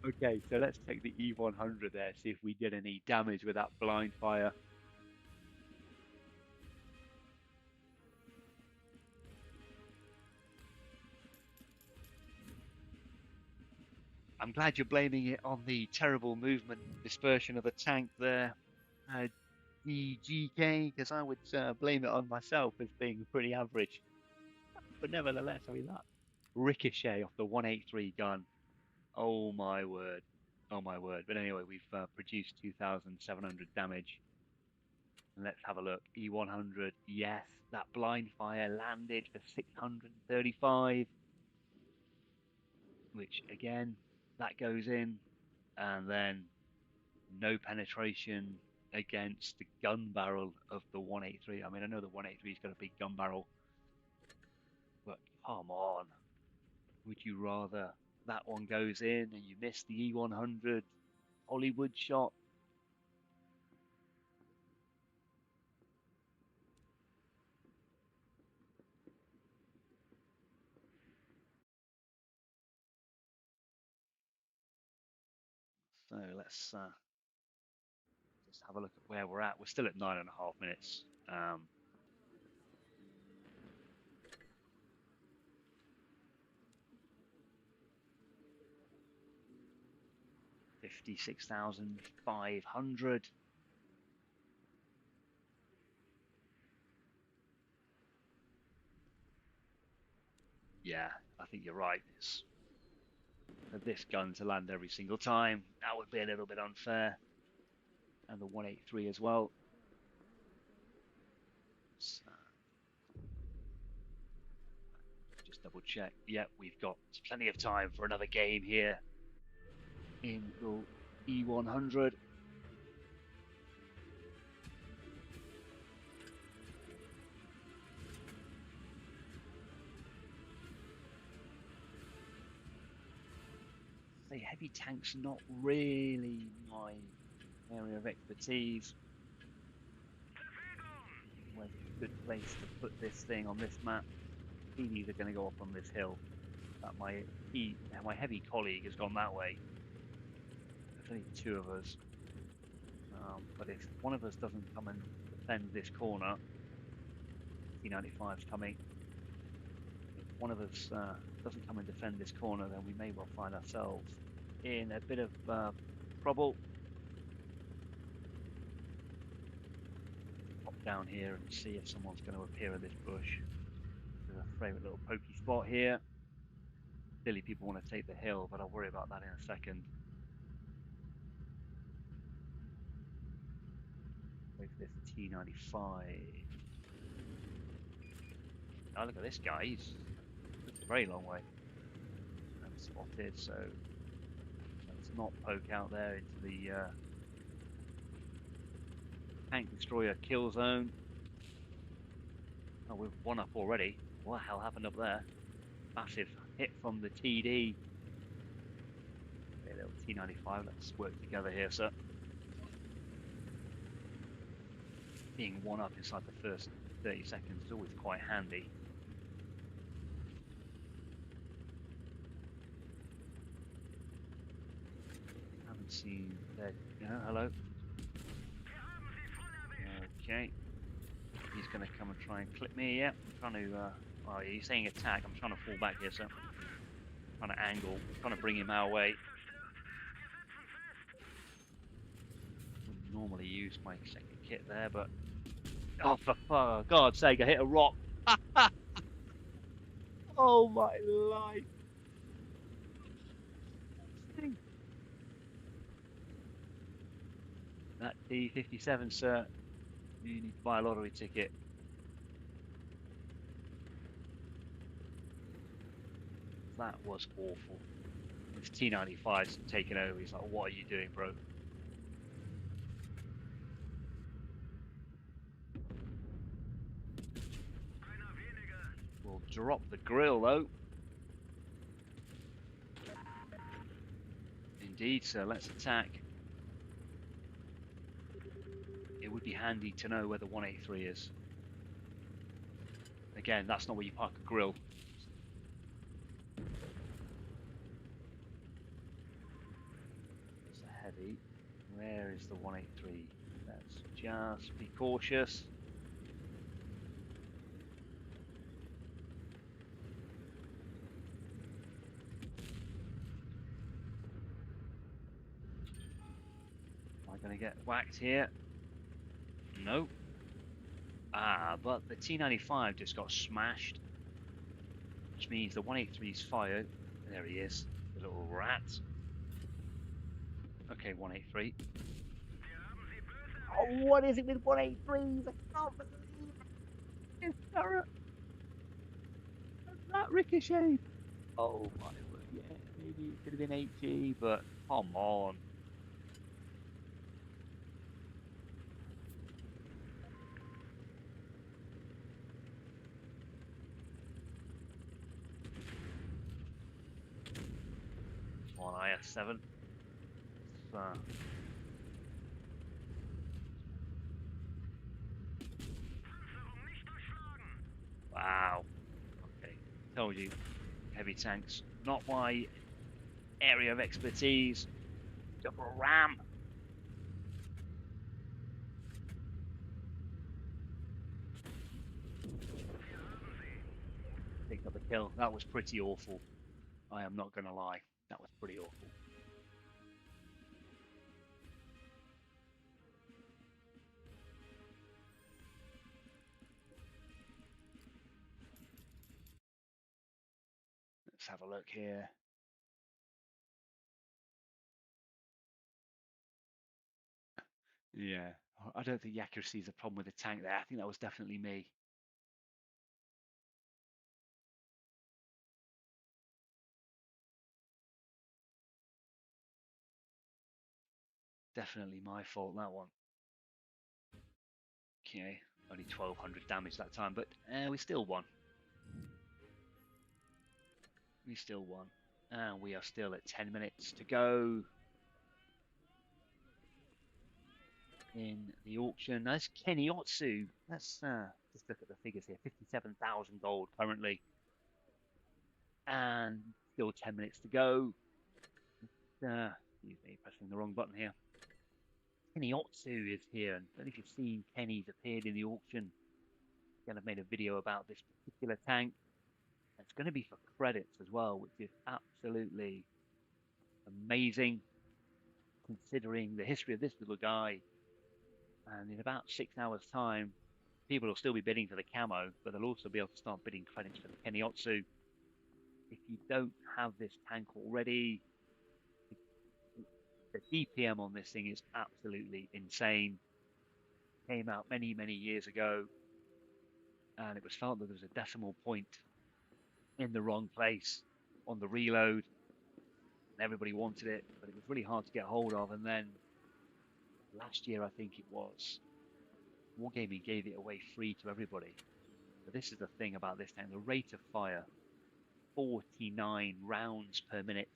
Okay, so let's take the E100 there, see if we did any damage with that blind fire. I'm glad you're blaming it on the terrible movement dispersion of the tank there, DGK, because I would blame it on myself as being pretty average. But nevertheless, I mean, that ricochet off the 183 gun. Oh my word. Oh my word. But anyway, we've produced 2,700 damage. And let's have a look. E100, yes, that blind fire landed for 635. Which again, that goes in, and then no penetration against the gun barrel of the 183. I mean, I know the 183's got a big gun barrel, but come on. Would you rather that one goes in and you miss the E100 Hollywood shot? So let's just have a look at where we're at. We're still at 9.5 minutes. 56,500. Yeah, I think you're right. It's for this gun to land every single time, that would be a little bit unfair. And the 183 as well. So, just double check. Yep, we've got plenty of time for another game here in the E100. The heavy tank's not really my area of expertise. Where's a good place to put this thing on this map? Heelys are going to go up on this hill. that my heavy colleague has gone that way. There's only two of us. But if one of us doesn't come and defend this corner, T95's coming. If one of us doesn't come and defend this corner, then we may well find ourselves in a bit of trouble. Pop down here and see if someone's going to appear in this bush. There's a favourite little pokey spot here. Clearly people want to take the hill, but I'll worry about that in a second. Wait for this T95. Oh, look at this guy. He's a very long way. I'm spotted, so let's not poke out there into the tank destroyer kill zone. Oh, we've one up already. What the hell happened up there? Massive hit from the TD. Okay, little T95. Let's work together here, sir. Being one up inside the first 30 seconds is always quite handy. Haven't seen that. Hello. Okay. He's going to come and try and clip me. Yeah, I'm trying to. Oh, he's saying attack. I'm trying to fall back here, so I'm trying to angle, trying to bring him our way. Wouldn't normally use my second kit there, but oh, for God's sake, I hit a rock. Oh my life. That T57, sir. You need to buy a lottery ticket. That was awful. This T95's taken over. He's like, what are you doing, bro? We'll drop the grill, though. Indeed, sir. Let's attack. It would be handy to know where the 183 is. Again, that's not where you park a grill. It's a heavy. Where is the 183? Let's just be cautious. Am I going to get whacked here? No. Ah, but the T95 just got smashed, which means the 183's fired. There he is, the little rat. Okay, 183. Oh, what is it with 183s? I can't believe it. This turret. That ricochet. Oh my word, yeah, maybe it could have been HE, but come on. On IS-7. Wow. Okay, told you, heavy tanks, not my area of expertise. Double ram. Picked up the kill. That was pretty awful. I am not going to lie. That was pretty awful. Let's have a look here. Yeah, I don't think the accuracy is a problem with the tank there. I think that was definitely me. Definitely my fault, that one. Okay, only 1200 damage that time, but we still won. We still won. And we are still at 10 minutes to go in the auction. That's Keniotsu. Let's just look at the figures here. 57,000 gold currently. And still 10 minutes to go. Excuse me, pressing the wrong button here. Kenny Otsu is here, and I don't know if you've seen Kenny's appeared in the auction. Again, I've made a video about this particular tank. It's going to be for credits as well, which is absolutely amazing considering the history of this little guy. And in about 6 hours' time, people will still be bidding for the camo, but they'll also be able to start bidding credits for the Kenny Otsu. If you don't have this tank already, the DPM on this thing is absolutely insane. Came out many, many years ago, and it was felt that there was a decimal point in the wrong place on the reload, and everybody wanted it, but it was really hard to get hold of. And then last year, I think it was, Wargaming gave it away free to everybody. But this is the thing about this tank: the rate of fire, 49 rounds per minute,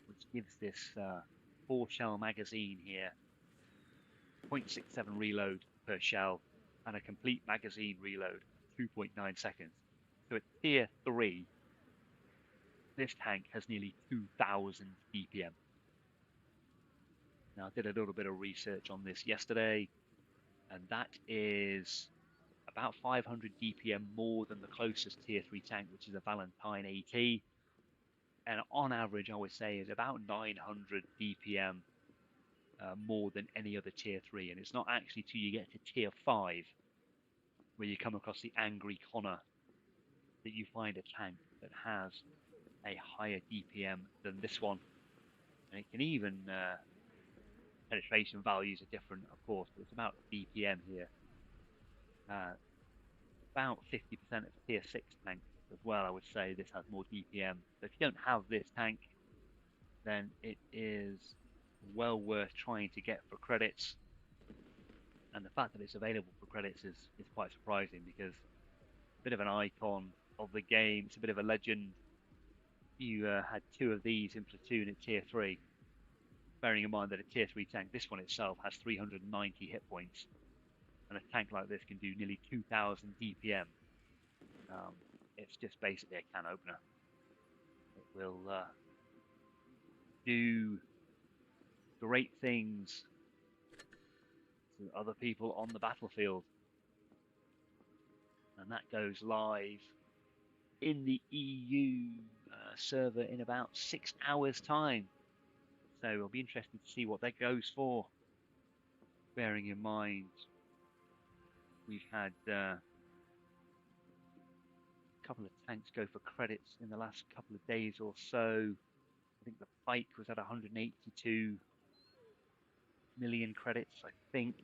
which gives this 4-shell magazine here 0.67 reload per shell, and a complete magazine reload 2.9 seconds. So at tier 3, this tank has nearly 2,000 DPM. Now, I did a little bit of research on this yesterday, and that is about 500 DPM more than the closest tier 3 tank, which is a Valentine AT. And on average, I would say is about 900 DPM more than any other tier 3. And it's not actually till you get to tier 5 where you come across the Angry Connor that you find a tank that has a higher DPM than this one. And it can even, penetration values are different, of course, but it's about DPM here. About 50% of tier 6 tanks as well, I would say this has more DPM. So if you don't have this tank, then it is well worth trying to get for credits. And the fact that it's available for credits is quite surprising, because it's a bit of an icon of the game. It's a bit of a legend. You had 2 of these in platoon at tier 3, bearing in mind that a tier 3 tank, this one itself, has 390 hit points, and a tank like this can do nearly 2,000 DPM. It's just basically a can opener. It will do great things to other people on the battlefield. And that goes live in the EU server in about 6 hours' time. So it'll be interesting to see what that goes for. Bearing in mind, we've had a couple of tanks go for credits in the last couple of days or so. I think the Pike was at 182 million credits, I think.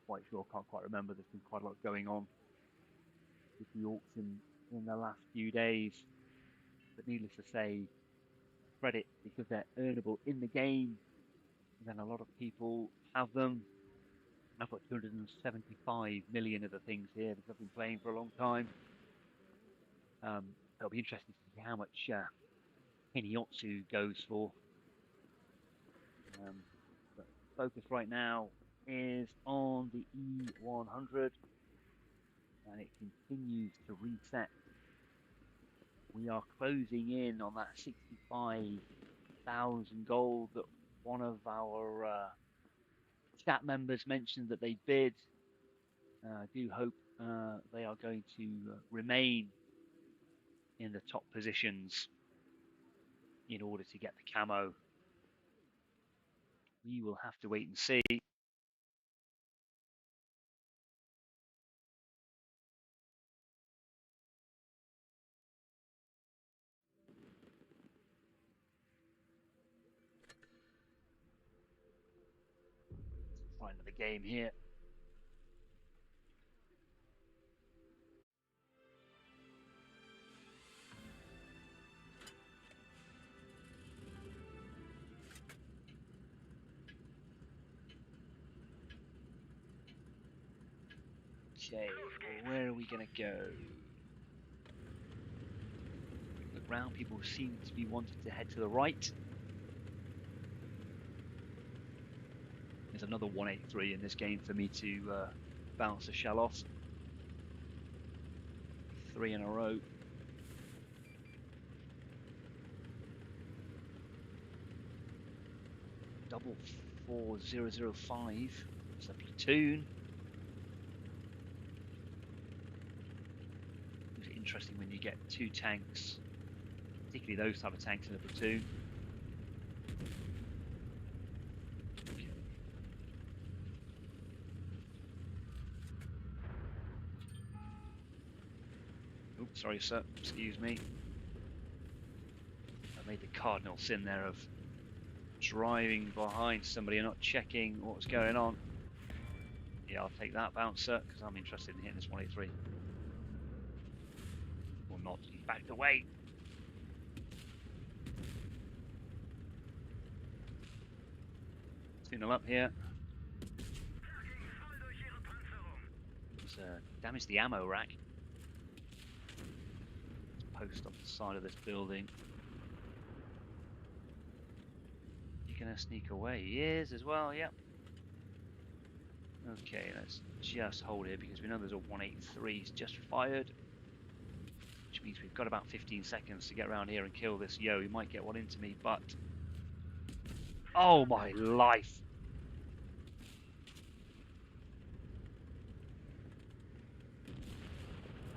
Quite sure, can't quite remember. There's been quite a lot going on with the auction in the last few days. But needless to say, credit, because they're earnable in the game, then a lot of people have them. I've got 275 million of the things here because I've been playing for a long time. It'll be interesting to see how much Kenny Otsu goes for. But focus right now is on the E100, and it continues to reset. We are closing in on that 65,000 gold that one of our chat members mentioned that they bid. I do hope they are going to remain in the top positions in order to get the camo. We will have to wait and see. Try another game here. Okay, where are we going to go? Look round, people seem to be wanting to head to the right. There's another 183 in this game for me to bounce a shell off. 3 in a row. double 4005. It's a platoon. It's interesting when you get two tanks, particularly those type of tanks in a platoon. Okay. Oh, sorry, sir. Excuse me. I made the cardinal sin there of driving behind somebody and not checking what's going on. Yeah, I'll take that bouncer because I'm interested in hitting this 183. Or not, he's backed away. Signal up here. He's damaged the ammo rack. Post off the side of this building. He's gonna sneak away. He is as well, yep. Okay, let's just hold it because we know there's a 183 he's just fired. Which means we've got about 15 seconds to get around here and kill this yo. He might get one into me, but oh my life.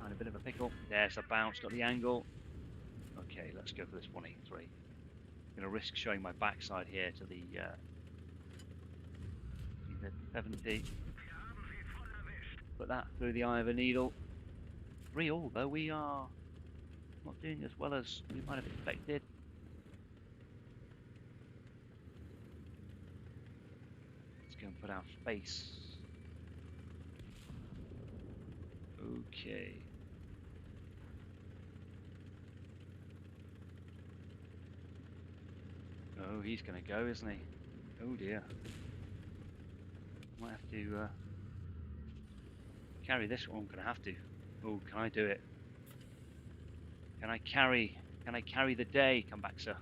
And a bit of a pickle. There's a bounce, got the angle. Okay, let's go for this 183. I'm gonna risk showing my backside here to the 70. Put that through the eye of a needle. 3-all though, we are not doing as well as we might have expected. Let's go and put our face. Okay. Oh, he's going to go, isn't he? Oh dear. Might have to carry this one. I'm going to have to. Oh, can I do it? Can I carry the day? Come back, sir.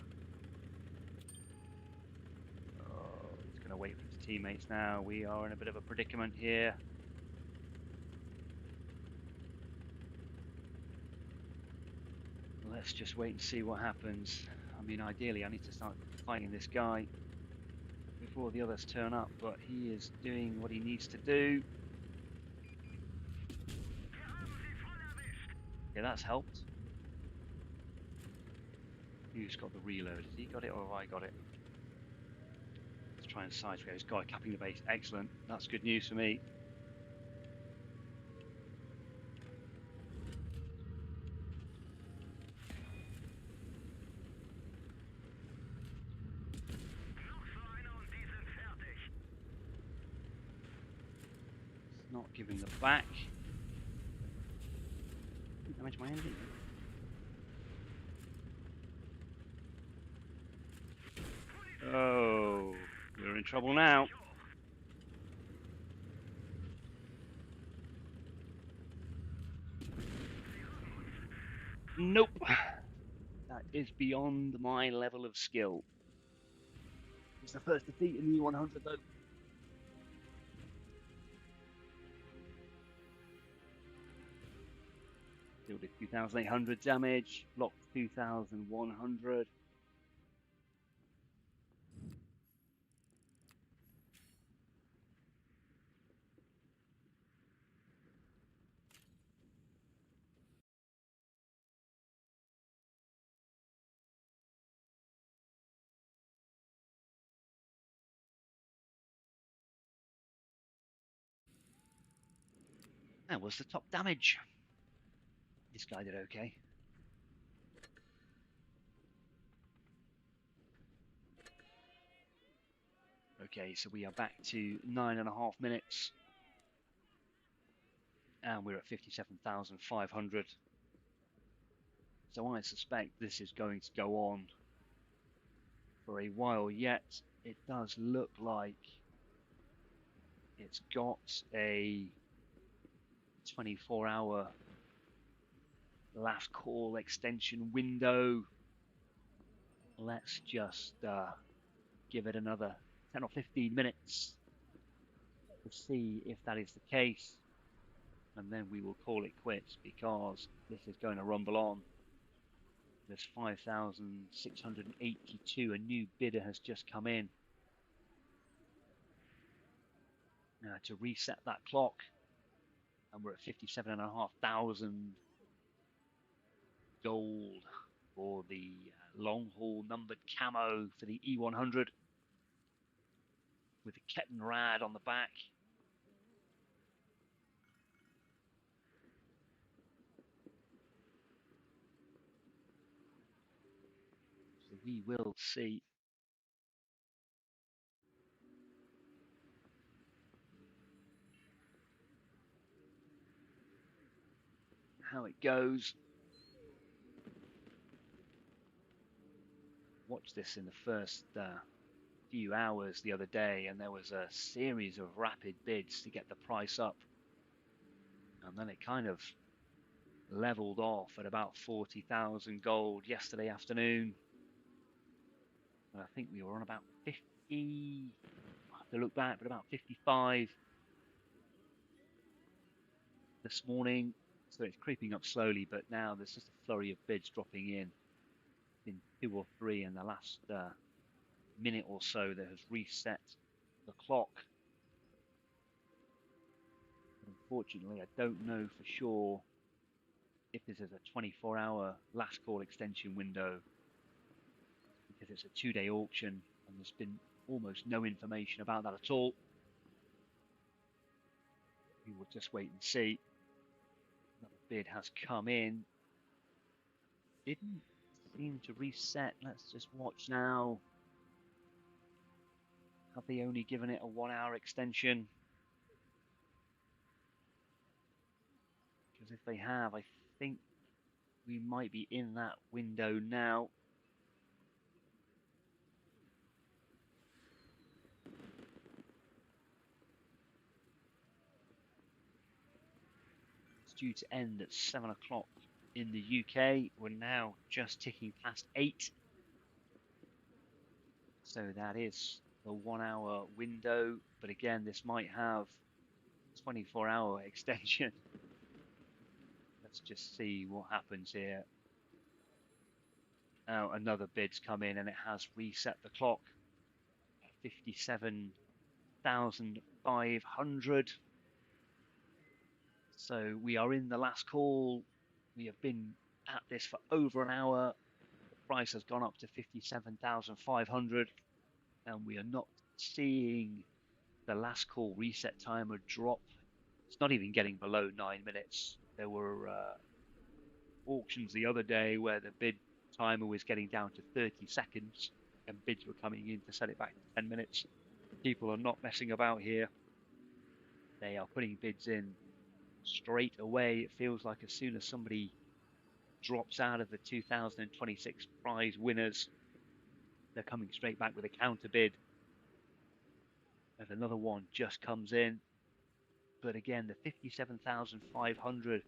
Oh, he's going to wait for his teammates now. We are in a bit of a predicament here. Let's just wait and see what happens. I mean, ideally, I need to start fighting this guy before the others turn up, but he is doing what he needs to do. Yeah, that's helped. Who's got the reload? Has he got it or have I got it? Let's try and sideswipe this guy capping the base. Excellent. That's good news for me. Not giving the back. Damage my engine. Oh, we're in trouble now. Nope. That is beyond my level of skill. It's the first defeat in the E100 though. Still did 2,800 damage, blocked 2,100. That was the top damage. This guy did okay. Okay, so we are back to 9.5 minutes. And we're at 57,500. So I suspect this is going to go on for a while yet. It does look like it's got a 24-hour last call extension window. Let's just give it another 10 or 15 minutes to see if that is the case, and then we will call it quits because this is going to rumble on. There's 5,682. A new bidder has just come in. to reset that clock, and we're at 57,500 gold for the long haul numbered camo for the E100 with the Kettenrad on the back. So we will see how it goes. Watched this in the first few hours the other day, and there was a series of rapid bids to get the price up, and then it kind of leveled off at about 40,000 gold yesterday afternoon. And I think we were on about 50, I have to look back, but about 55 this morning. So it's creeping up slowly, but now there's just a flurry of bids dropping in 2 or 3 in the last minute or so that has reset the clock. Unfortunately, I don't know for sure if this is a 24-hour last call extension window, because it's a 2-day auction and there's been almost no information about that at all. We will just wait and see. Another bid has come in. Didn't seem to reset. Let's just watch now. Have they only given it a 1-hour extension? Because if they have, I think we might be in that window now. It's due to end at 7 o'clock in the UK. We're now just ticking past 8. So that is the 1-hour window. But again, this might have 24-hour extension. Let's just see what happens here. Now another bid's come in and it has reset the clock at 57,500. So we are in the last call. We have been at this for over an hour. The price has gone up to 57,500, and we are not seeing the last call reset timer drop. It's not even getting below 9 minutes. There were auctions the other day where the bid timer was getting down to 30 seconds and bids were coming in to set it back to 10 minutes. People are not messing about here. They are putting bids in straight away. It feels like as soon as somebody drops out of the 2026 prize winners, they're coming straight back with a counter bid. And another one just comes in. But again, the 57,500,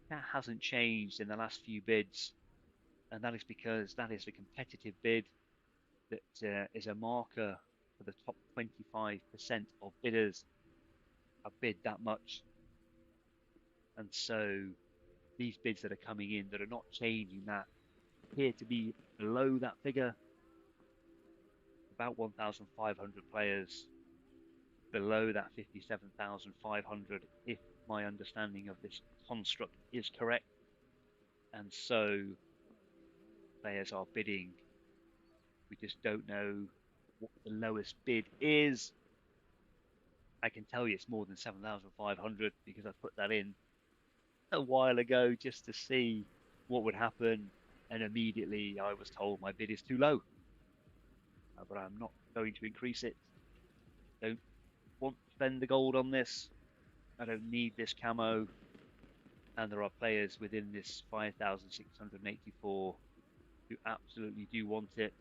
that hasn't changed in the last few bids. And that is because that is the competitive bid that is a marker for the top 25% of bidders have bid that much. And so these bids that are coming in that are not changing that appear to be below that figure. About 1,500 players below that 57,500, if my understanding of this construct is correct. And so players are bidding. We just don't know what the lowest bid is. I can tell you it's more than 7,500 because I put that in a while ago just to see what would happen, and immediately I was told my bid is too low. But I'm not going to increase it. Don't want to spend the gold on this. I don't need this camo, and there are players within this 5,684 who absolutely do want it,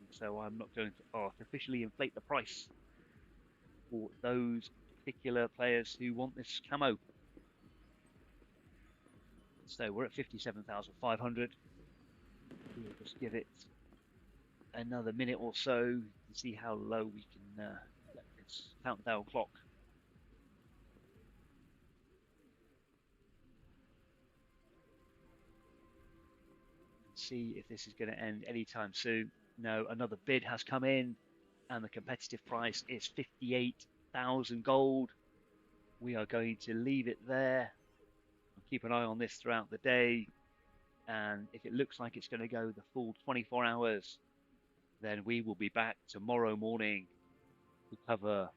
and so I'm not going to artificially inflate the price for those particular players who want this camo. So we're at 57,500. We'll just give it another minute or so to see how low we can let this countdown clock. See if this is going to end anytime soon. No, another bid has come in, and the competitive price is 58,000 1,000 gold. We are going to leave it there. I'll keep an eye on this throughout the day. And if it looks like it's going to go the full 24 hours, then we will be back tomorrow morning to cover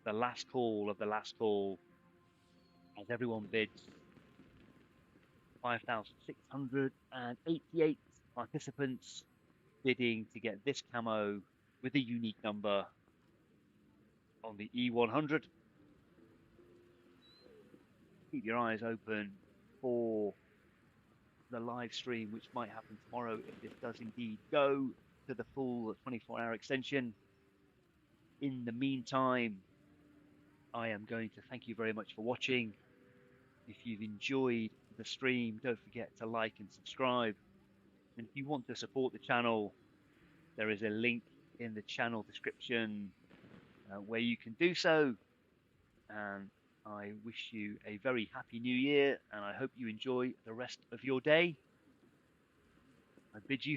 the last call of the last call as everyone bids. 5,688 participants bidding to get this camo with a unique number on the E100. Keep your eyes open for the live stream, which might happen tomorrow if this does indeed go to the full 24-hour extension. In the meantime, I am going to thank you very much for watching. If you've enjoyed the stream, don't forget to like and subscribe. And if you want to support the channel, there is a link in the channel description where you can do so. And I wish you a very happy new year, and I hope you enjoy the rest of your day. I bid you